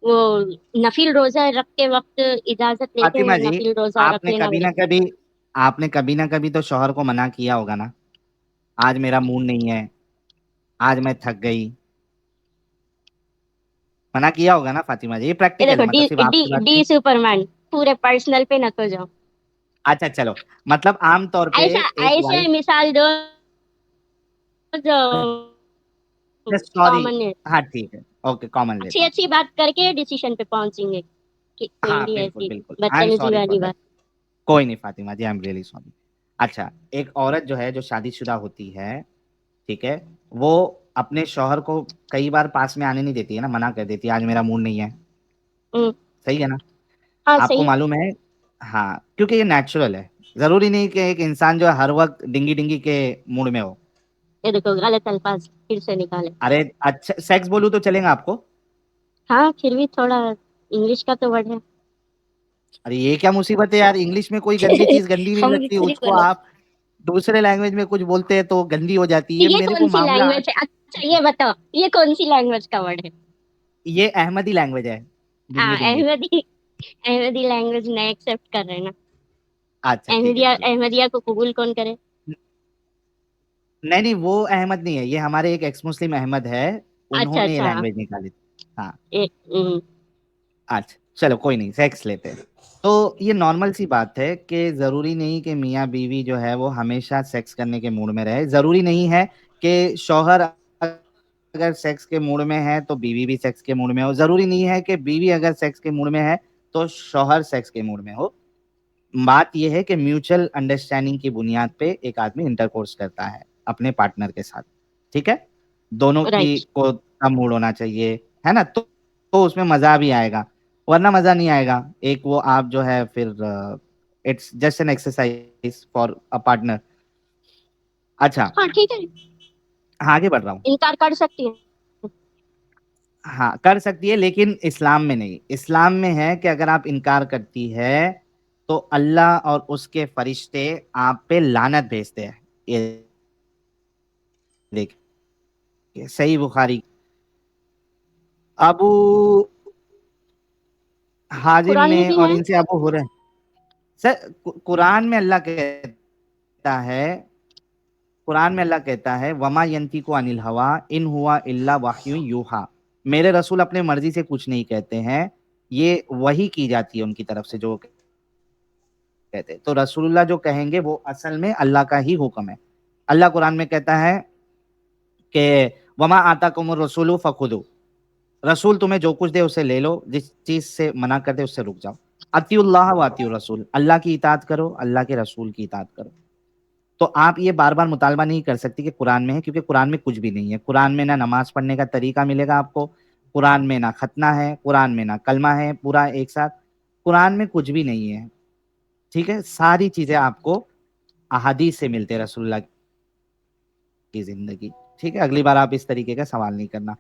वो नफिल रोजा रखते वक्त इजाजत लेते फातिमा हैं, जी, नफिल रोजा रख आपने लेना कभी बोले। ना कभी आपने कभी ना कभी तो शौहर को मना किया होगा ना, आज मेरा मूड नहीं है, आज मैं थक गई, मना किया होगा ना फातिमा जी? ये ये प्रैक्टिकल है, देखो मतलब डी सिर्फ आपकी डी बात डी नहीं। सुपरमैन, पूरे पर्सनल पे न तो जाओ। अच्छा चलो, मतलब आमतौर पे ऐसा एक ऐसे वाइफ, मिसाल दो जो सॉरी, कॉमन है। हाँ ठीक है, ओके कॉमन अच्छी लेता हूँ। अच्छी बात करके डिसीजन पे पहुंचेंगे कि कोई हाँ भी बिल्कुल ऐसी बिल्कुल, आई एम बदतमीजी सॉरी फॉर वाली दैट। बात। कोई नहीं फातिमा जी, आई एम रियली सॉरी। अच्छा, एक औरत जो है जो शादीशुदा होती है, ठीक है, वो अपने शौहर को कई बार पास में आने नहीं देती है ना, मना कर देती है, आज मेरा मूड नहीं है। हम्म, सही है ना? हाँ आपको सही। मालूम है? हाँ, क्योंकि ये नेचुरल है, जरूरी नहीं कि एक इंसान जो है हर वक्त डिंगी डिंगी के मूड में हो। ये देखो गलत अल्फाज फिर से निकाले। अरे अच्छा, सेक्स बोलूं तो चलेगा आपको? हाँ फिर भी थोड़ा इंग्लिश का तो वर्ड है। अरे ये क्या मुसीबत है यार, इंग्लिश में कोई गंदी चीज गंदी नहीं हम लगती, दूसरी उसको बोलो। आप दूसरे लैंग्वेज में कुछ बोलते हैं तो गंदी हो जाती है। ये मेरे कौन को सी मामला, लैंग्वेज है? अच्छा ये बताओ, ये कौन सी लैंग्वेज का वर्ड है? ये अहमदी लैंग्वेज है, डिंगी हाँ डिंगी। अहमदी। अहमदी लैंग्वेज नहीं एक्सेप्ट कर रहे हैं ना। अच्छा ठीक है चलो। अहमदिया को कबूल कौन करे? नहीं नहीं, वो अहमद नहीं है, ये हमारे एक एक्स मुस्लिम अहमद है, अच्छा उन्होंने ये अच्छा। लैंग्वेज निकाली थी। हाँ ए, हम्म, अच्छा चलो कोई नहीं, सेक्स लेते हैं। तो ये नॉर्मल सी बात है कि जरूरी नहीं कि मियाँ बीवी जो है वो हमेशा सेक्स करने के मूड में रहे, जरूरी नहीं है कि शौहर अगर सेक्स के मूड में है तो बीवी भी सेक्स के मूड में हो, जरूरी नहीं है कि बीवी अगर सेक्स के मूड में है तो शौहर सेक्स के मूड में हो। बात यह है कि म्यूचुअल अंडरस्टैंडिंग की बुनियाद पे एक आदमी इंटरकोर्स करता है अपने पार्टनर के साथ, ठीक है? दोनों की राइट। को का मूड होना चाहिए, है ना? तो उसमें मजा भी आएगा, वरना मजा नहीं आएगा। एक वो आप जो है फिर it's just an exercise for a partner. अच्छा, हाँ ठीक है, आगे बढ़ रहा हूँ। इनकार कर सकती है। हाँ कर सकती है, लेकिन इस्लाम में नहीं। इस्लाम में है कि अगर आप इनकार करती है तो अल्लाह और उसके फरिश्ते आप पे लानत भेजते हैं। ये देखिए सही बुखारी, अबू हाजिम कुरान ने में भी और है। इनसे अबू हुरैरा, सर कुरान में अल्लाह कहता है, कुरान में अल्लाह कहता है वमा यंती को अनिल हवा इन हुआ इल्ला वाह्यु यूहा, मेरे रसूल अपने मर्जी से कुछ नहीं कहते हैं, ये वही की जाती है उनकी तरफ से जो कहते हैं। तो रसूलुल्लाह जो कहेंगे वो असल में अल्लाह का ही हुक्म है। अल्लाह कुरान में कहता है कि वमा आता कुम रसूलु फखुदू, रसूल तुम्हें जो कुछ दे उसे ले लो, जिस चीज से मना कर दे उससे रुक जाओ। अतिउल्लाह व अतिउर रसूल, अल्लाह की इताअत करो, अल्लाह के रसूल की इताअत करो। तो आप ये बार बार मुतालबा नहीं कर सकती कि कुरान में है, क्योंकि कुरान में कुछ भी नहीं है। कुरान में ना नमाज पढ़ने का तरीका मिलेगा आपको, कुरान में ना खतना है, कुरान में ना कलमा है पूरा एक साथ, कुरान में कुछ भी नहीं है। ठीक है, सारी चीजें आपको अहादीस से मिलते हैं रसूलुल्लाह की जिंदगी। ठीक है, अगली बार आप इस तरीके का सवाल नहीं करना।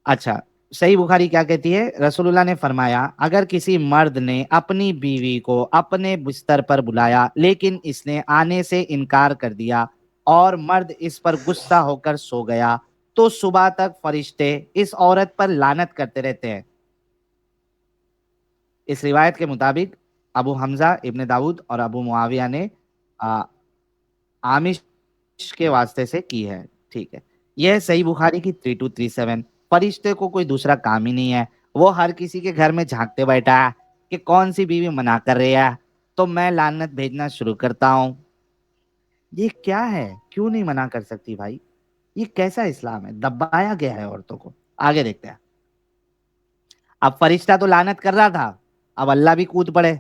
अच्छा, सही बुखारी क्या कहती है? रसूलुल्लाह ने फरमाया अगर किसी मर्द ने अपनी बीवी को अपने बिस्तर पर बुलाया लेकिन इसने आने से इनकार कर दिया और मर्द इस पर गुस्सा होकर सो गया तो सुबह तक फरिश्ते इस औरत पर लानत करते रहते हैं। इस रिवायत के मुताबिक अबू हमजा इब्ने दाऊद और अबू मुआविया ने आमिश के वास्ते से की है। ठीक है, यह सही बुखारी की 3237। फरिश्ते को कोई दूसरा काम ही नहीं है, वो हर किसी के घर में झांकते बैठा है कि कौन सी बीवी मना कर रही है तो मैं लानत भेजना शुरू करता हूं। ये क्या है, क्यों नहीं मना कर सकती भाई? ये कैसा इस्लाम है? दबाया गया है औरतों को। आगे देखते हैं। अब फरिश्ता तो लानत कर रहा था, अब अल्लाह भी कूद पड़े।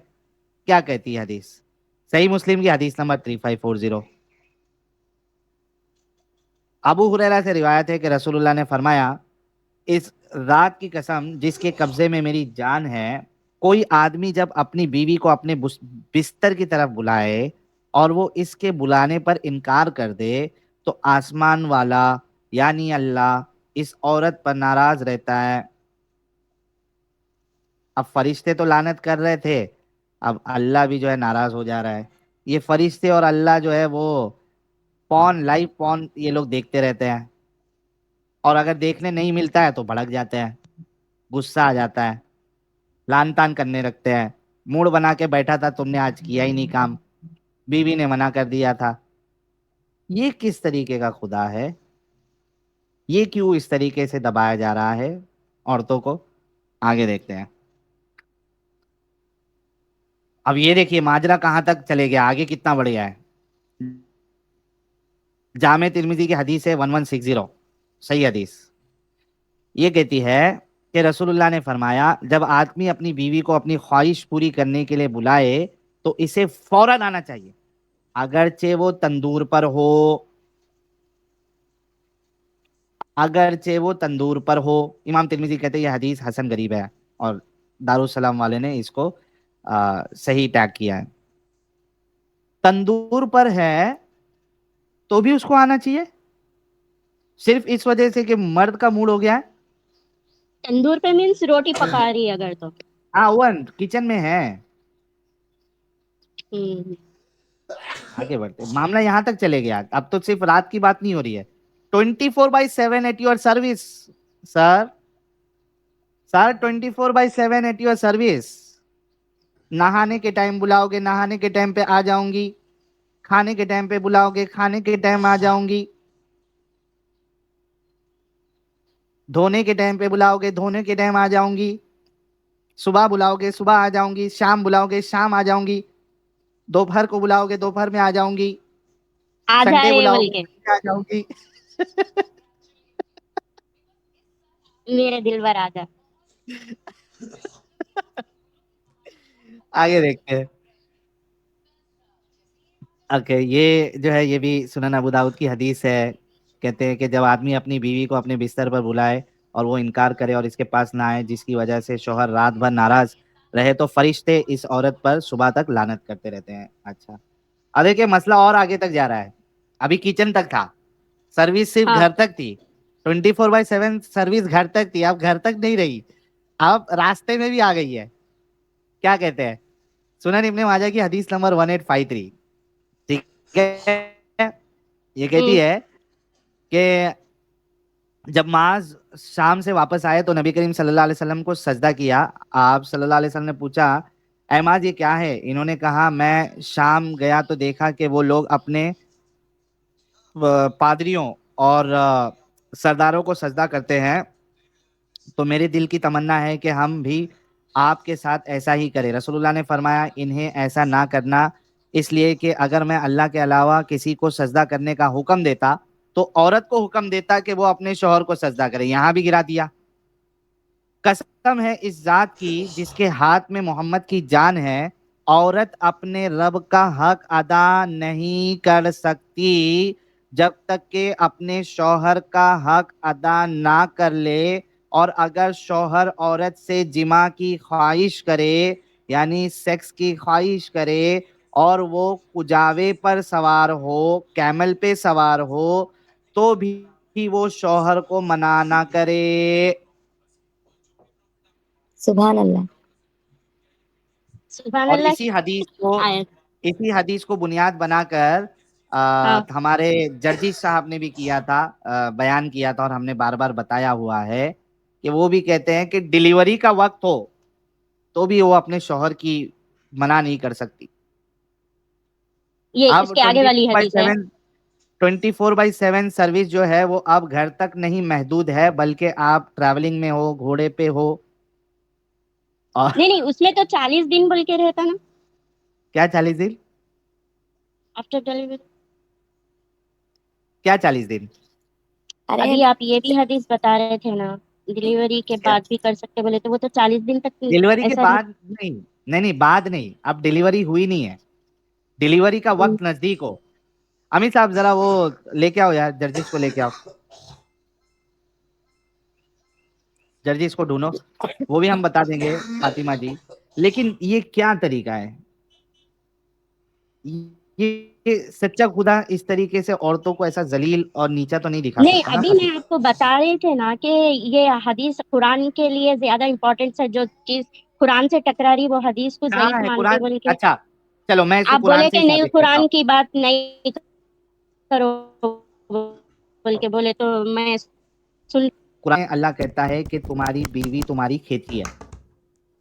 क्या कहती है हदीस? सही मुस्लिम की हदीस नंबर 3540। अबू हुरैरा से रिवायत है कि रसूलुल्लाह ने फरमाया इस रात की कसम जिसके कब्जे में मेरी जान है, कोई आदमी जब अपनी बीवी को अपने बिस्तर की तरफ बुलाए और वो इसके बुलाने पर इनकार कर दे तो आसमान वाला यानी अल्लाह इस औरत पर नाराज रहता है। अब फरिश्ते तो लानत कर रहे थे, अब अल्लाह भी जो है नाराज हो जा रहा है। ये फरिश्ते और अल्लाह जो है वो पॉन, लाइव पॉन ये लोग देखते रहते हैं, और अगर देखने नहीं मिलता है तो भड़क जाते हैं, गुस्सा आ जाता है, लान तान करने लगते हैं। मूड बना के बैठा था, तुमने आज किया ही नहीं काम, बीवी ने मना कर दिया था। ये किस तरीके का खुदा है? ये क्यों इस तरीके से दबाया जा रहा है औरतों को? आगे देखते हैं। अब ये देखिए माजरा कहां तक चले गया, आगे कितना बढ़ गया है। जामे तिर्मिजी की हदीस है 1160, सही हदीस। ये कहती है कि रसूलुल्लाह ने फरमाया जब आदमी अपनी बीवी को अपनी ख्वाहिश पूरी करने के लिए बुलाए तो इसे फौरन आना चाहिए, अगरचे वो तंदूर पर हो, अगरचे वो तंदूर पर हो। इमाम तिर्मिजी कहते हैं यह हदीस हसन गरीब है, और दारुसलाम वाले ने इसको सही टैग किया है। तंदूर पर है तो भी उसको आना चाहिए, सिर्फ इस वजह से कि मर्द का मूड हो गया है। तंदूर पे मीन्स रोटी पका रही है अगर तो। हाँ, ओवन किचन में है। हम्म। आगे बढ़ते, मामला यहां तक चले गया। अब तो सिर्फ रात की बात नहीं हो रही है, 24/7 at your service sir. Sir 24/7 at your service. नहाने के टाइम बुलाओगे नहाने के टाइम पे आ जाऊंगी, खाने के टाइम पे बुलाओगे खाने के टाइम आ जाऊंगी, धोने के टाइम पे बुलाओगे धोने के टाइम आ जाऊंगी, सुबह बुलाओगे सुबह आ जाऊंगी, शाम बुलाओगे शाम आ जाऊंगी, दोपहर को बुलाओगे दोपहर में आ जाऊंगी, आ जा संडे रहे हैं बोल बुलाओगे के Sunday आ जाऊंगी। मेरे दिल भर आ जा। आगे देखते हैं। ओके, ये जो है ये भी सुनन अबू दाऊद की हदीस है। कहते हैं कि जब आदमी अपनी बीवी को अपने बिस्तर पर बुलाए और वो इनकार करे और इसके पास ना आए जिसकी वजह से शौहर रात भर नाराज रहे तो फरिश्ते इस औरत पर सुबह तक लानत करते रहते हैं। अच्छा, अब देखिए मसला और आगे तक जा रहा है। अभी किचन तक था, सर्विस सिर्फ हाँ। घर तक थी, 24/7 सर्विस घर तक थी, अब घर तक नहीं रही, अब रास्ते में भी आ गई है। क्या कहते हैं? सुनन इब्ने माजा की हदीस नंबर 1853। ठीक है, ये कहती हम्म। है कि जब माज शाम से वापस आए तो नबी करीम सल्लल्लाहु अलैहि वसल्लम को सजदा किया। आप सल्लल्लाहु अलैहि वसल्लम ने पूछा एमाज ये क्या है? इन्होंने कहा मैं शाम गया तो देखा कि वो लोग अपने पादरियों और सरदारों को सजदा करते हैं, तो मेरे दिल की तमन्ना है कि हम भी आपके साथ ऐसा ही करें। रसूलुल्लाह ने फरमाया इन्हें ऐसा ना करना, इसलिए कि अगर मैं अल्लाह के अलावा किसी को सजदा करने का हुक्म देता तो औरत को हुक्म देता कि वो अपने शौहर को सजदा करे। यहां भी गिरा दिया। कसम है इस जात की जिसके हाथ में मोहम्मद की जान है, औरत अपने रब का हक अदा नहीं कर सकती जब तक कि अपने शौहर का हक अदा ना कर ले। और अगर शौहर औरत से जिमा की ख्वाहिश करे, यानी सेक्स की ख्वाहिश करे, और वो कुजावे पर सवार हो, कैमल पे सवार हो, तो भी वो शौहर को मना ना करे। सुभान अल्लाह। सुभान और अल्लाह इसी की हदीस को आयत। इसी हदीस को बुनियाद बनाकर हाँ हमारे जर्जी साहब ने भी किया था, बयान किया था, और हमने बार बार बताया हुआ है कि वो भी कहते हैं कि डिलीवरी का वक्त हो तो भी वो अपने शौहर की मना नहीं कर सकती। ये अब इसके आगे वाली हदीस है। 24/7 सर्विस जो है वो अब घर तक नहीं महदूद है, बल्कि आप ट्रैवलिंग में हो, घोड़े पे हो, और नहीं नहीं, उसमें तो 40 दिन बोल के रहता ना, क्या 40 दिन? After delivery. क्या 40 दिन? अरे अभी आप ये भी हदीस बता रहे थे ना, डिलीवरी के बाद भी कर सकते बोले, तो वो तो 40 दिन तक डिलीवरी के ऐसा नहीं। बाद नहीं, नहीं नहीं, बाद नहीं, अब डिलीवरी हुई नहीं है, डिलीवरी का वक्त नजदीक हो। अमित साहब जरा वो लेके आओ यार, जर्जिस को लेके आओ, जर्जिस को ढूंढो, वो भी हम बता देंगे फातिमा जी। लेकिन ये क्या तरीका है? ये सच्चा खुदा इस तरीके से औरतों को ऐसा जलील और नीचा तो नहीं दिखा नहीं, सकता ना अभी मैं आपको बता रहे थे ना कि ये हदीस कुरान के लिए ज्यादा इम्पोर्टेंट है। जो चीज कुरान से टकरा रही वो हदीस को कहाँ ज़ईफ है मानते कुरान? बोल के अच्छा चलो मैं इसको आप कुरान बोले से कि ही नहीं, साबित करता कुरान हूँ। की बात नहीं करो बोल के बोले, तो मैं सुन। कुरान में अल्लाह कहता है कि तुम्हारी बीवी तुम्हारी खेती है,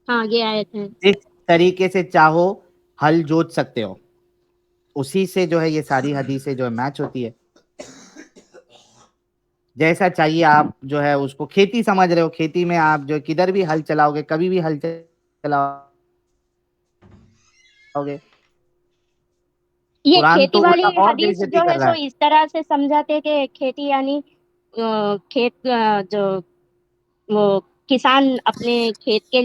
हाँ, ये आयत है। जिस तरीके से चाहो हल जोत सकते हो, उसी से जो है ये सारी हदीसें जो है मैच होती है। जैसा चाहिए आप जो है उसको खेती समझ रहे हो, खेती में आप जो किधर भी हल चलाओगे, कभी भी हल चलाओगे। ये कुरान तो खेती वाली उल्टा और हदीस बेइज्जती जो कर है रहा सो है। इस तरह से समझाते कि खेती यानी खेत जो वो किसान अपने खेत के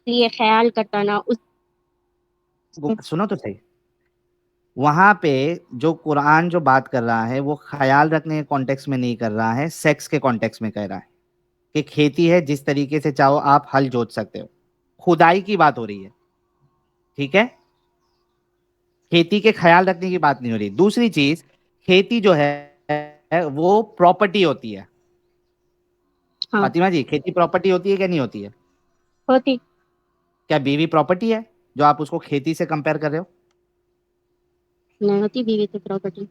लिए ख्याल करता ना उस। सुनो तो सही, वहां पे जो कुरान जो बात कर रहा है वो ख्याल रखने के कॉन्टेक्स्ट में नहीं कर रहा है, सेक्स के कॉन्टेक्स्ट में कह रहा है कि खेती है, जिस तरीके से चाहो आप हल जोत सकते हो। खुदाई की बात हो रही है, ठीक है, खेती के ख्याल रखने की बात नहीं हो रही। दूसरी चीज, खेती जो है वो प्रॉपर्टी होती है। हाँ, फातिमा जी, खेती प्रॉपर्टी होती है क्या नहीं होती है? होती क्या बीवी प्रॉपर्टी है जो आप उसको खेती से कंपेयर कर रहे हो? नहीं होती बीवी की प्रॉपर्टी।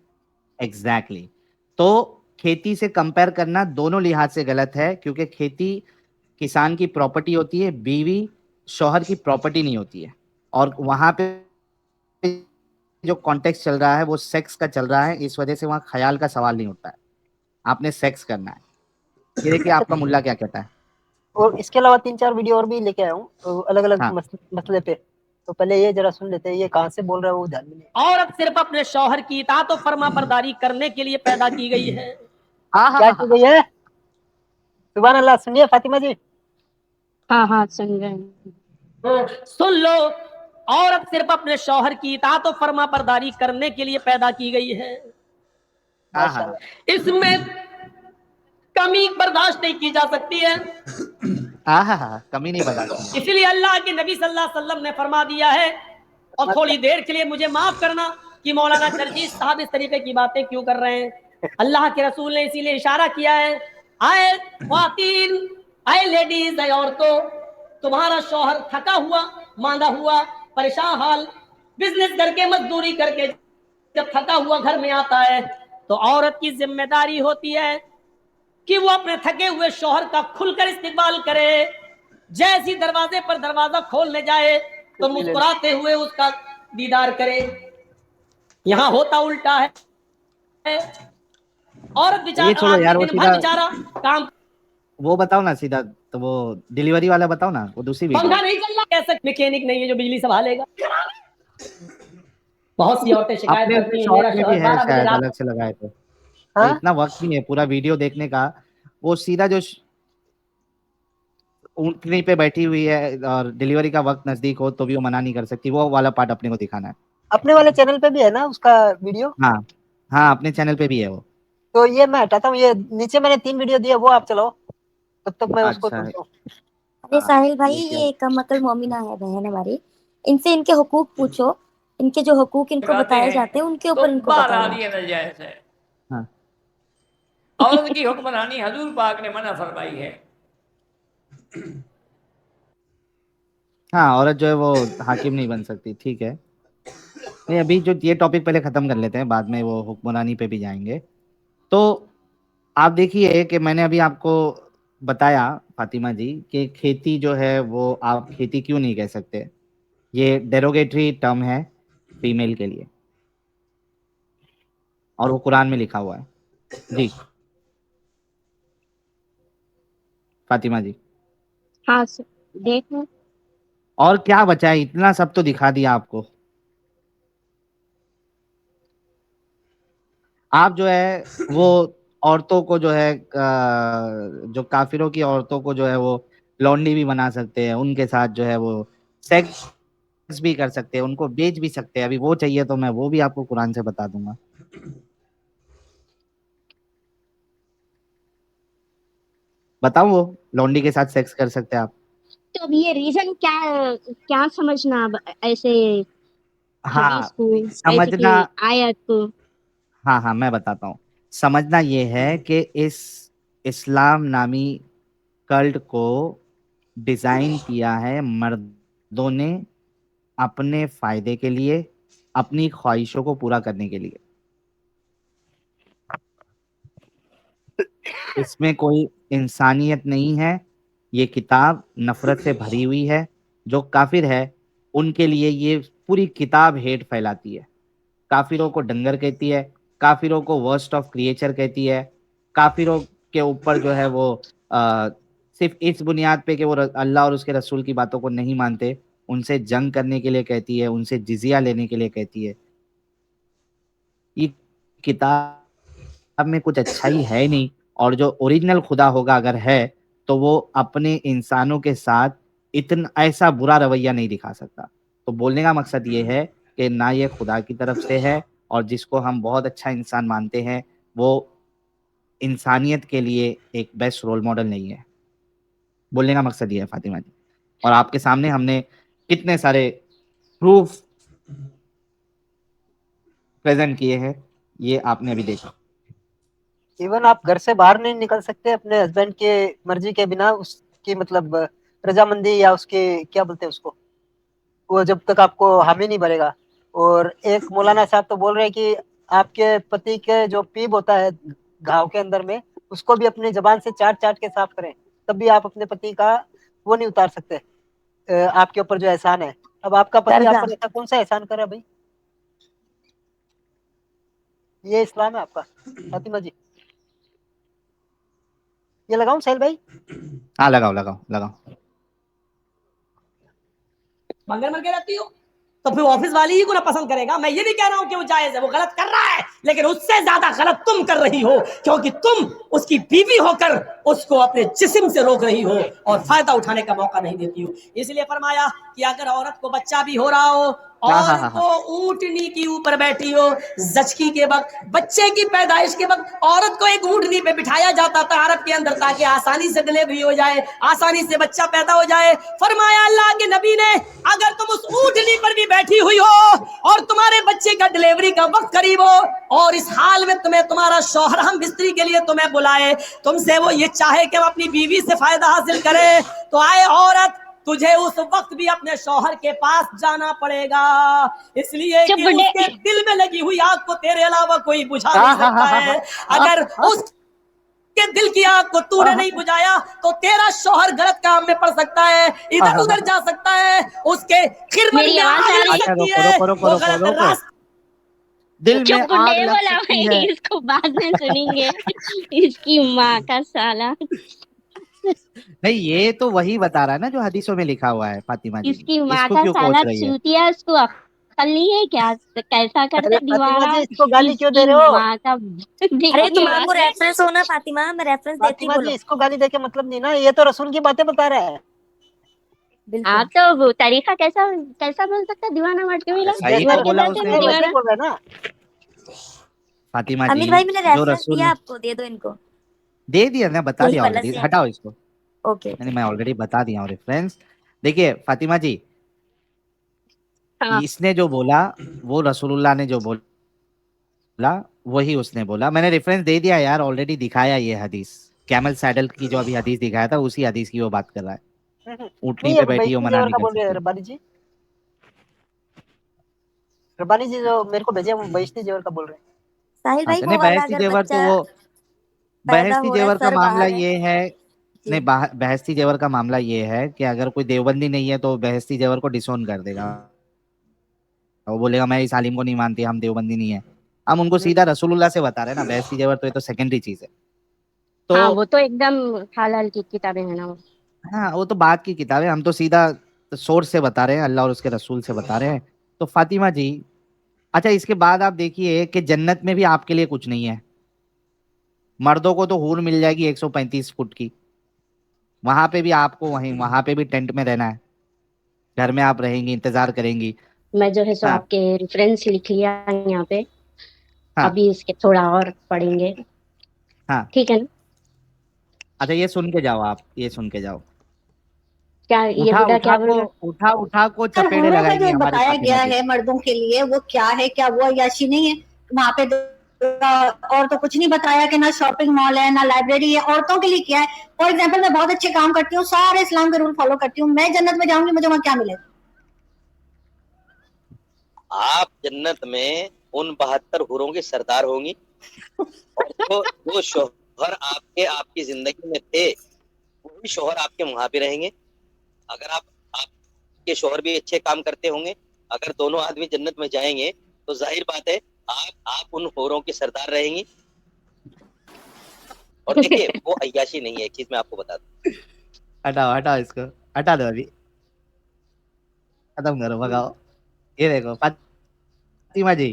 एग्जैक्टली तो खेती से कंपेयर करना दोनों लिहाज से गलत है, क्योंकि खेती किसान की प्रॉपर्टी होती है, बीवी शौहर की प्रॉपर्टी नहीं होती है। और वहां पे जो कॉन्टेक्स्ट चल रहा है वो सेक्स का चल रहा है, इस वजह से वहां ख्याल का सवाल नहीं उठता है, आपने सेक्स करना है। ये देखिए अच्छा, आपका मुल्ला क्या कहता है। और इसके अलावा 3-4 वीडियो और भी लेके आया हूँ, तो अलग अलग हाँ, मसले पे। तो पहले ये जरा सुन लेते हैं, ये कहाँ से बोल रहा है वो ध्यान में नहीं। औरत सिर्फ अपने शौहर की इताअत और फर्मा बरदारी करने के लिए पैदा की गई है। क्या की गई है? सुभान अल्लाह, सुनिए फातिमा जी। हाँ हाँ, सुन रहे हैं। सुन लो, औरत सिर्फ अपने शौहर की इताअत और फर्मा बरदारी करने के लिए पैदा की गई है। माशाल्लाह। इसमें कमी बर्दाश्त नहीं की जा सकती है। कमी नहीं बर्दाश्त। इसलिए अल्लाह के नबी सल्लल्लाहु अलैहि वसल्लम ने फरमा दिया है, और थोड़ी देर के लिए मुझे माफ करना कि मौलाना जर्जीस साहब इस तरीके की बातें क्यों कर रहे हैं। अल्लाह के रसूल ने इसीलिए इशारा किया है, आए ख्वातीन, आए लेडीज, आए औरतों, तुम्हारा शौहर थका हुआ, मांदा हुआ, परेशान हाल, बिजनेस करके मजदूरी करके जब थका हुआ घर में आता है, तो औरत की जिम्मेदारी होती है कि वो अपने थके हुए शौहर का खुलकर इस्तेमाल करे। जैसी दरवाजे पर दरवाजा खोलने जाए तो मुस्कुराते हुए उसका दीदार करे। यहाँ होता उल्टा है। औरत ये छोड़ो यार, वो दिन भर सीधा बेचारा काम, वो बताओ ना सीधा, तो वो डिलीवरी वाला बताओ ना, वो दूसरी वीडियो। पंखा नहीं चल रहा, कैसे मैकेनिक नहीं है जो बिजली संभालेगा। बहुत सी औरतें शिकायत अपने करती अपने हैं, मेरा शॉर्ट में भी शौहर है 12 बजे शायद, रात अलग से लगाए थे। हाँ? इतना वक्त नहीं है पूरा वीडियो देखने का। वो सीधा जो ऊँटनी पे बैठी हुई है और डिलीवरी का वक्त नजदीक हो तो भी वो मना नहीं कर सकती, वो वाला पार्ट अपने को दिखाना है। अपने वाले चैनल पे भी है ना उसका वीडियो? हाँ हाँ, अपने चैनल पे भी है वो। तो ये मैं हटाता हूँ, ये नीचे मैंने 3 वीडियो दिया, वो आप चलाओ, तब तक मैं उसको अच्छा, सुनता हूँ। अरे हाँ, साहिल भाई, ये क्या? ये कम अकल मोमिना है बहन हमारी, इनसे इनके हुकूक पूछो। इनके जो हुकूक इनको बताए जाते हैं उनके ऊपर इनको बताना। नाजायज है। हाँ औरत की हुक्मरानी हजूर पाक ने मना फरमाई है। हाँ, औरत जो है वो हाकिम नहीं बन सकती, ठीक है। नहीं, अभी जो ये टॉपिक पहले खत्म कर लेते हैं, बाद में वो हुक्मरानी पे भी जाएंगे। तो आप देखिए कि मैंने अभी आपको बताया फातिमा जी कि खेती जो है वो आप खेती क्यों नहीं कह सकते, ये डेरोगेटरी टर्म है फीमेल के लिए, और वो कुरान में लिखा हुआ है। जी फातिमा जी, हाँ देखो, और क्या बचा है? इतना सब तो दिखा दिया आपको। आप जो है वो औरतों को जो है जो काफिरों की औरतों को जो है वो लौंडी भी बना सकते हैं, उनके साथ जो है वो सेक्स भी कर सकते हैं, उनको बेच भी सकते हैं। अभी वो चाहिए तो मैं वो भी आपको कुरान से बता दूंगा। बताओ, वो लौंडी के साथ सेक्स कर सकते हैं आप? तो अब ये रीजन क्या क्या समझना अब ऐसे हाँ, हदीस को, ऐसे समझना। की आयत को। हाँ हाँ, मैं बताता हूँ। समझना ये है कि इस इस्लाम नामी कल्ट को डिजाइन किया है मर्दों ने अपने फायदे के लिए, अपनी ख्वाहिशों को पूरा करने के लिए। इसमें कोई इंसानियत नहीं है। ये किताब नफरत से भरी हुई है। जो काफिर है उनके लिए ये पूरी किताब हेट फैलाती है। काफिरों को डंगर कहती है, काफिरों को वर्स्ट ऑफ क्रिएचर कहती है, काफिरों के ऊपर जो है वो सिर्फ इस बुनियाद पे कि वो अल्लाह और उसके रसूल की बातों को नहीं मानते, उनसे जंग करने के लिए कहती है, उनसे जिजिया लेने के लिए कहती है। ये किताब में कुछ अच्छाई है नहीं, और जो ओरिजिनल खुदा होगा अगर है तो वो अपने इंसानों के साथ इतना ऐसा बुरा रवैया नहीं दिखा सकता। तो बोलने का मकसद ये है कि ना ये खुदा की तरफ से है, और जिसको हम बहुत अच्छा इंसान मानते हैं वो इंसानियत के लिए एक बेस्ट रोल मॉडल नहीं है। बोलने का मकसद ये है फातिमा जी, और आपके सामने हमने कितने सारे प्रूफ प्रेजेंट किए हैं, ये आपने अभी देखा। इवन आप घर से बाहर नहीं निकल सकते अपने हस्बैंड के मर्जी के बिना, उसकी मतलब रजामंदी या उसके क्या बोलते हैं उसको, वो जब तक आपको हामी नहीं भरेगा। और एक मौलाना साहब तो बोल रहे हैं कि आपके पति के जो पीप होता है घाव के अंदर में, उसको भी अपनी जबान से चाट चाट के साफ करें, तब भी आप अपने पति का वो नहीं उतार सकते, आपके ऊपर जो एहसान है। अब आपका पति कर्जा। आप पर ऐसा कौन सा एहसान करे भाई? ये इस्लाम है आपका फातिमा जी। ये लगाऊं साहिल भाई? हाँ, लगाओ लगाओ लगाओ। मगर मर के रहती हो तो फिर ऑफिस वाली ही को ना पसंद करेगा। मैं ये नहीं कह रहा हूं कि वो जायज है, वो गलत कर रहा है, लेकिन उससे ज्यादा गलत तुम कर रही हो, क्योंकि तुम उसकी बीवी होकर उसको अपने जिस्म से रोक रही हो और फायदा उठाने का मौका नहीं देती हो। इसलिए फरमाया कि अगर औरत को बच्चा भी हो रहा हो और वो ऊंटनी के ऊपर बैठी हो, जचकी के वक्त, बच्चे की पैदाइश के वक्त औरत को एक ऊंटनी पे बिठाया जाता था अरब के अंदर, ताकि आसानी से डिलीवरी हो जाए, आसानी से बच्चा पैदा हो जाए। फरमाया अल्लाह के नबी ने, अगर तुम उस ऊंटनी पर भी बैठी हुई हो और तुम्हारे बच्चे का डिलीवरी का वक्त करीब हो और इस हाल में तुम्हें तुम्हारा शौहर हम बिस्तरी के लिए तुम्हें बुलाए, तुमसे वो ये चाहे कि हम अपनी बीवी से फायदा हासिल करें, तो आए औरत, तुझे उस वक्त भी अपने शौहर के पास जाना पड़ेगा, इसलिए कि उसके दिल में लगी हुई आग को तेरे अलावा कोई बुझा नहीं सकता है। अगर उस जिसके दिल की आग को तूने नहीं बुझाया, तो तेरा शौहर गलत काम में पड़ सकता है, इधर उधर जा सकता है, उसके खिरमत मेरी में आवाज आग आ लग रही है? अच्छा सकती रुको है, रुको रुको वो रुको गलत रुको, रास्ते दिल में चुप आग नहीं लग बोला सकती भाई, है। इसको बाद में सुनेंगे। इसकी माँ का साला, नहीं, ये तो वही बता रहा है ना जो हदीसों में लिखा हुआ है फातिमा जी। इसकी माँ इसको का क्यों साला कोच रही है? चूतिया, इसको अक्ल नहीं है क्या? कैसा करता अरे है फातिमा दीवाना, जी, इसको गाली क्यों दे इसकी रहे हो? माँ का। अरे देखिए तुम्हारा को बात है। रेफरेंस हो ना फातिमा, मैं रेफरेंस देती फातिमा जी, बोलो। इसको गाली देके मतलब नहीं ना, ये तो रसूल की बातें बता रहा है। बिल्कुल। आप तो वो तरीका कैसा कैसा बोल सकता है, दीवाना मट के मिला, सही जैसे तो बोला जाते उसने हैं तो। वैसे ही दीवाना। बोल रहा है ना। फातिमा जी, अमित भाई मैंने जो रेफरेंस रसूल दिया आपको, दे दो इनको। दे दिया ना, बता यही दिया वाला ऑलरेडी, से। हटाओ इसको। ओके नहीं, मैं ऑलरेडी बता दिया हूँ रेफरेंस। देखिए फातिमा जी, हाँ इसने जो बोला वो रसूलुल्लाह ने जो बोला वही उसने बोला। मैंने रेफरेंस दे दिया यार, ऑलरेडी दिखाया ये हदीस। कैमल सैडल की जो अभी हदीस दिखाया था उसी हदीस की वो बात कर रहा है। ऊँटनी नहीं, ये पे बैठी हो बेइज्जती मना जेवर नहीं का कर बोल रहे हैं सकती। रब्बानी जी। रब्बानी जी जो मेरे को भेजे हैं, वो बेइज्जती जेवर का बोल रहे हैं। साहिल भाई, अच्छा, वो नहीं वाला बहस्ती अगर जेवर तो बच्चा वो पैदा बहस्ती हो रहा है जेवर का सर मामला बाहर है ये है। जी। नहीं, बहस्ती जेवर का मामला ये है कि अगर कोई देवबंदी नहीं है तो बहस्ती जेवर को डिसोन कर देगा। वो बोलेगा मैं इस आलिम को नहीं मानती, हम देवबंदी नहीं है। हम उनको सीधा रसूलुल्लाह से बता रहे हैं ना, बहस्ती जेवर तो ये तो सेकेंडरी चीज है। तो हाँ, वो तो एकदम हाल की किताबें हैं ना वो। हाँ, वो तो बात की किताब है, हम तो सीधा सोर्स से बता रहे हैं, अल्लाह और उसके रसूल से बता रहे हैं। तो फातिमा जी, अच्छा इसके बाद आप देखिए कि जन्नत में भी आपके लिए कुछ नहीं है। मर्दों को तो हूर मिल जाएगी 135 फुट की, वहां पे भी आपको वहां पे भी टेंट में रहना है। घर में आप रहेंगी, इंतजार करेंगी। मैं जो है सो हाँ आपके रेफरेंस लिख लिया यहाँ पे, हाँ अभी इसके थोड़ा और पढ़ेंगे, हाँ। ठीक है ना? अच्छा ये सुन के जाओ, आप ये सुन के जाओ। क्या ये बुढ़ा क्या बोल रहा है? उठा को सर, चपेड़े हुरों का लगाएंगी जो हमारी बताया फातिमा गया जी। है मर्दों के लिए, वो क्या है? क्या वो अय्याशी नहीं है वहां पे? और तो कुछ नहीं बताया कि ना शॉपिंग मॉल है ना लाइब्रेरी है। औरतों के लिए क्या है? फॉर एग्जाम्पल, मैं बहुत अच्छे काम करती हूँ, सारे इस्लाम के रूल फॉलो करती हूँ, मैं जन्नत में जाऊंगी, मुझे वहां क्या मिलेगा? आप जन्नत में उन 72 हुरों के सरदार होंगी, और जो शौहर आपकी जिंदगी में थे वही शौहर आपके वहां पे रहेंगे। अगर आपके शौहर भी अच्छे काम करते होंगे, अगर दोनों आदमी जन्नत में जाएंगे तो जाहिर बात है आप उन हुरों के सरदार रहेंगी। और देखिए, वो अय्याशी नहीं है, एक चीज मैं आपको बता दूं। हटाओ हटाओ इसको, हटा दो अभी, खत्म करो, भगाओ। ये देखो फातिमा जी,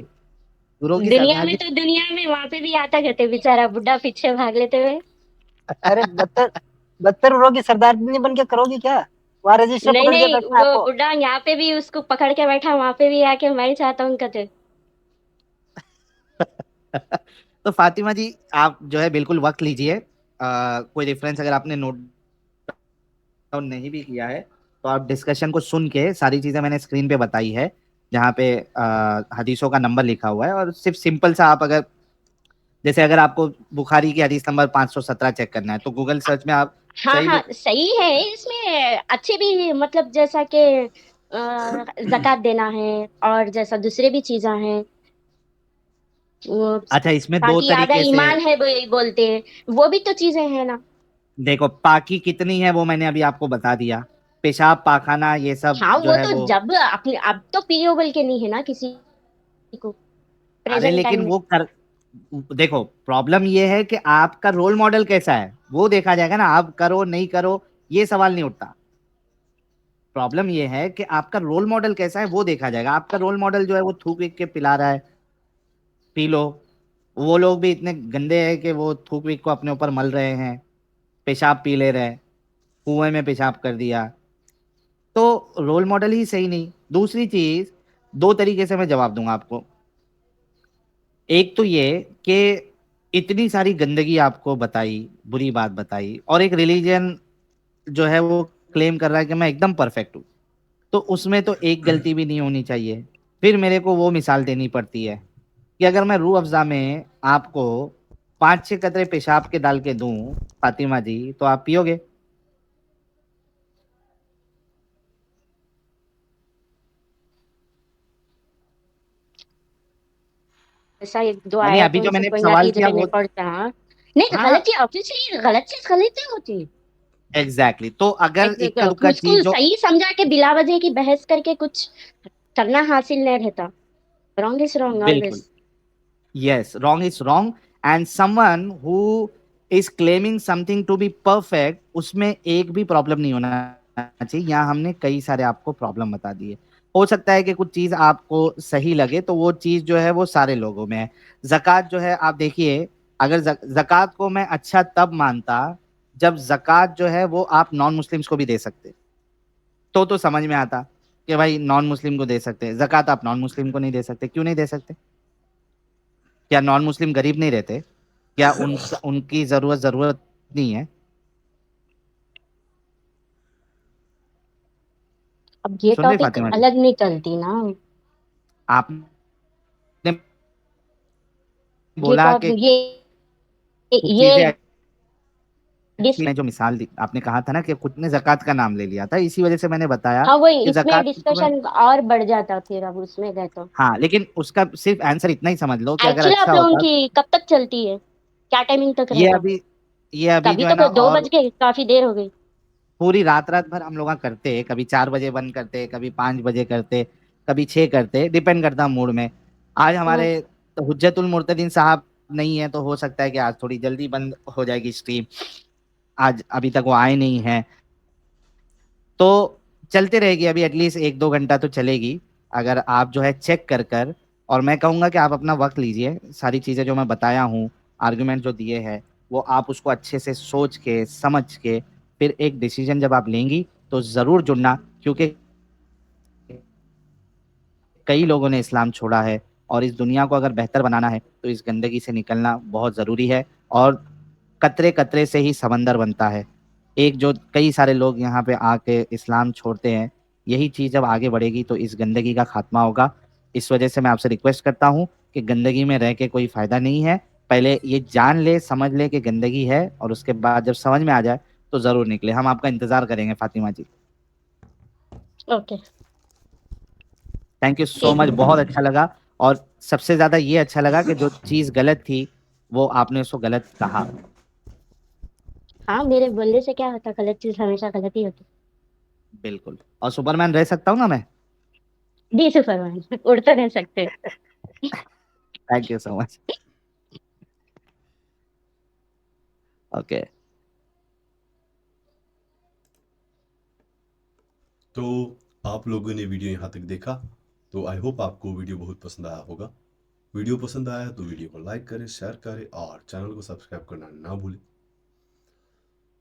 गुरु की दुनिया सरदार में की। तो दुनिया में वहां पे भी आता कहते बेचारा बुढ़ा पीछे भाग लेते हुए। अरे 72 हुरों की सरदारनी बन के करोगी क्या? वहाँ रजिस्टर नहीं पकड़ के नहीं, बैठना है वो आपको। बुढ़ा यहाँ पे भी उसको पकड़ के बैठा, वहां पे भी आके मैं चाहता हूँ कहते। तो फातिमा जी, आप जो है बिल्कुल वक्त लीजिए। कोई रेफरेंस अगर आपने नोट डाउन नहीं भी किया है तो आप डिस्कशन को सुन के, सारी चीजें मैंने स्क्रीन पे बताई है जहाँ पे हदीसों का नंबर लिखा हुआ है। और सिर्फ सिंपल सा आप अगर, जैसे अगर आपको बुखारी की हदीस नंबर 517 चेक करना है तो गूगल सर्च में आप हाँ सही हाँ, सही है। इसमें अच्छे भी मतलब जैसा कि जक़ात देना है, और जैसा दूसरे भी चीजें हैं वो, अच्छा इसमें दो ताकि आधा तरीके से ईमान है वो यही बोलते हैं, वो भी तो चीजें हैं ना। देखो, पाकी कितनी है वो मैंने अभी आपको बता दिया। पेशाब पाखाना ये सब हाँ, जो वो है तो वो, जब अपने अब तो पियो बोल के नहीं है ना किसी को, अरे प्रेजेंट टाइम लेकिन में। वो कर, देखो प्रॉब्लम ये है कि आपका रोल मॉडल कैसा है वो देखा जाएगा ना। आप करो नहीं करो ये सवाल नहीं उठता। प्रॉब्लम ये है कि आपका रोल मॉडल कैसा है वो देखा जाएगा। आपका रोल मॉडल जो है वो थूक विक के पिला रहा है, पी लो। वो लोग भी इतने गंदे हैं कि वो थूक विक को अपने ऊपर मल रहे हैं, पेशाब पी ले रहे हैं, कुएं में पेशाब कर दिया। तो रोल मॉडल ही सही नहीं। दूसरी चीज, दो तरीके से मैं जवाब दूंगा आपको। एक तो ये कि इतनी सारी गंदगी आपको बताई, बुरी बात बताई, और एक रिलीजन जो है वो क्लेम कर रहा है कि मैं एकदम परफेक्ट हूँ, तो उसमें तो एक गलती भी नहीं होनी चाहिए। फिर मेरे को वो मिसाल देनी पड़ती है कि अगर मैं रूह अफ़ज़ा में आपको 5-6 कतरे पेशाब के डाल के दूं फातिमा जी, तो आप पियोगे? ऐसा एक दो यानी आया अभी तो जो उनसे मैंने कोई सवाल नतीजे किया पे नहीं वो, पड़ता। नहीं हाँ गलत ही ऑब्वियसली गलत चीज गलत नहीं होती। एग्जैक्टली तो अगर इक्का दुक्का उसको चीज जो सही समझा के बिला वजह की बहस करके कुछ करना हासिल नहीं रहता। रॉन्ग इज रॉन्ग बिल्कुल always. yes wrong is wrong and someone who is claiming something to be perfect उसमें एक भी प्रॉब्लम नहीं होना चाहिए। यहाँ हमने कई सारे आपको प्रॉब्लम बता दिए। हो सकता है कि कुछ चीज आपको सही लगे तो वो चीज जो है वो सारे लोगों में है। जक़ात जो है आप देखिए, अगर जक़ात को मैं अच्छा तब मानता जब जक़ात जो है वो आप नॉन मुस्लिम्स को भी दे सकते, तो समझ में आता कि भाई नॉन मुस्लिम को दे सकते हैं। जक़ात आप नॉन मुस्लिम को नहीं दे सकते, क्यों नहीं दे सकते? क्या नॉन मुस्लिम गरीब नहीं रहते? क्या उनकी जरूरत नहीं है? अब ये सुन रहे टॉपिक फातिमा जी? अलग निकलती ना। आपने ये बोला टॉप कि कुछ ये चीजें डिस मैं जो मिसाल दी, आपने कहा था ना कि कुछ ने जक़ात का नाम ले लिया था, इसी वजह से मैंने बताया हाँ वही कि इसमें जक़ात डिस्कशन और बढ़ जाता फिर अब उसमें गए तो। हाँ, लेकिन उसका सिर्फ आंसर इतना ही समझ लो कि अगर एक्चुअली आप अच्छा लोगों होता की कब तक चलती है, क्या टाइमिंग तक ये रहता? अभी ये अभी कभी जो है ना, तो 2 और बज गए, काफी देर हो गई। पूरी रात भर हम लोग करते, कभी 4 बजे बंद करते, कभी 5 बजे करते, कभी 6 करते, डिपेंड करता मूड में। आज हमारे हुज्जतुल मुर्तदीन साहब नहीं है तो हो सकता है कि आज थोड़ी जल्दी बंद हो जाएगी स्ट्रीम। आज अभी तक वो आए नहीं हैं तो चलते रहेगी, अभी एटलीस्ट 1-2 घंटा तो चलेगी। अगर आप जो है चेक कर और मैं कहूंगा कि आप अपना वक्त लीजिए, सारी चीजें जो मैं बताया हूँ, आर्गुमेंट जो दिए हैं, वो आप उसको अच्छे से सोच के समझ के फिर एक डिसीजन जब आप लेंगी तो जरूर जुड़ना, क्योंकि कई लोगों ने इस्लाम छोड़ा है और इस दुनिया को अगर बेहतर बनाना है तो इस गंदगी से निकलना बहुत जरूरी है। और कतरे कतरे से ही समंदर बनता है। एक जो कई सारे लोग यहाँ पे आके इस्लाम छोड़ते हैं, यही चीज जब आगे बढ़ेगी तो इस गंदगी का खात्मा होगा। इस वजह से मैं आपसे रिक्वेस्ट करता हूँ कि गंदगी में रह के कोई फायदा नहीं है। पहले ये जान ले, समझ ले कि गंदगी है, और उसके बाद जब समझ में आ जाए तो जरूर निकले। हम आपका इंतजार करेंगे Fatima ji. Okay thank you so much, बहुत अच्छा लगा। और सबसे ज्यादा ये अच्छा लगा कि जो चीज गलत थी वो आपने उसको गलत कहा। हाँ मेरे बोलने से क्या होता, गलत चीज हमेशा गलत ही होती। बिल्कुल। और सुपरमैन रह सकता हूँ ना मैं? डी सुपरमैन उड़ तो नहीं सकते। Thank you so much. Okay तो आप लोगों ने वीडियो यहाँ तक देखा, तो आई होप आपको वीडियो बहुत पसंद आया होगा। वीडियो पसंद आया तो वीडियो को लाइक करें, शेयर करें और चैनल को सब्सक्राइब करना ना भूलें।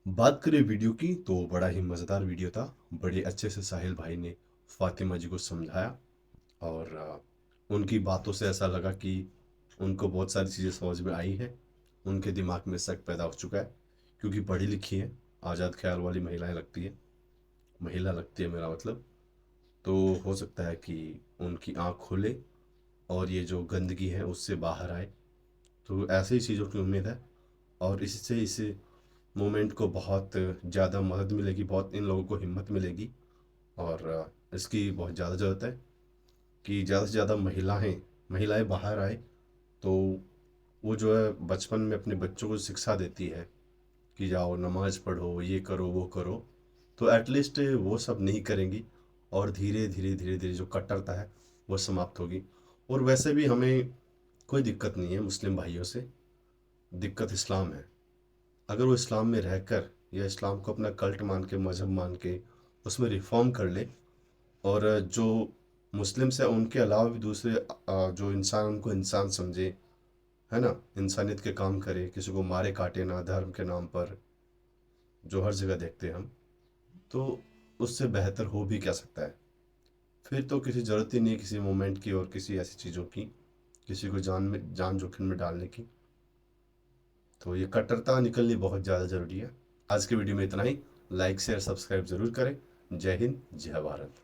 बात करें वीडियो की तो बड़ा ही मज़ेदार वीडियो था। बड़े अच्छे से साहिल भाई ने फातिमा जी को समझाया और उनकी बातों से ऐसा लगा कि उनको बहुत सारी चीज़ें समझ में आई है। उनके दिमाग में शक पैदा हो चुका है, क्योंकि पढ़ी लिखी है, आज़ाद ख्याल वाली महिला लगती है मेरा मतलब। तो हो सकता है कि उनकी आँख खोले और ये जो गंदगी है उससे बाहर आए। तो ऐसे ही चीज़ों की उम्मीद है और इससे इस मोमेंट को बहुत ज़्यादा मदद मिलेगी, बहुत इन लोगों को हिम्मत मिलेगी और इसकी बहुत ज़्यादा ज़रूरत है कि ज़्यादा से ज़्यादा महिलाएं बाहर आए। तो वो जो है बचपन में अपने बच्चों को शिक्षा देती है कि जाओ नमाज पढ़ो, ये करो वो करो, तो एटलीस्ट वो सब नहीं करेंगी और धीरे धीरे जो कट्टरता है वो समाप्त होगी। और वैसे भी हमें कोई दिक्कत नहीं है मुस्लिम भाइयों से, दिक्कत इस्लाम है। अगर वो इस्लाम में रहकर या इस्लाम को अपना कल्ट मान के, मजहब मान के उसमें रिफॉर्म कर ले और जो मुस्लिम से उनके अलावा भी दूसरे जो इंसान उनको इंसान समझे, है ना, इंसानियत के काम करे, किसी को मारे काटे ना धर्म के नाम पर, जो हर जगह देखते हैं हम, तो उससे बेहतर हो भी क्या सकता है। फिर तो किसी ज़रूरत ही नहीं किसी मोमेंट की और किसी ऐसी चीज़ों की, किसी को जान जोखिम में डालने की। तो ये कट्टरता निकलनी बहुत ज़्यादा ज़रूरी है। आज के वीडियो में इतना ही। लाइक शेयर सब्सक्राइब ज़रूर करें। जय हिंद, जय भारत।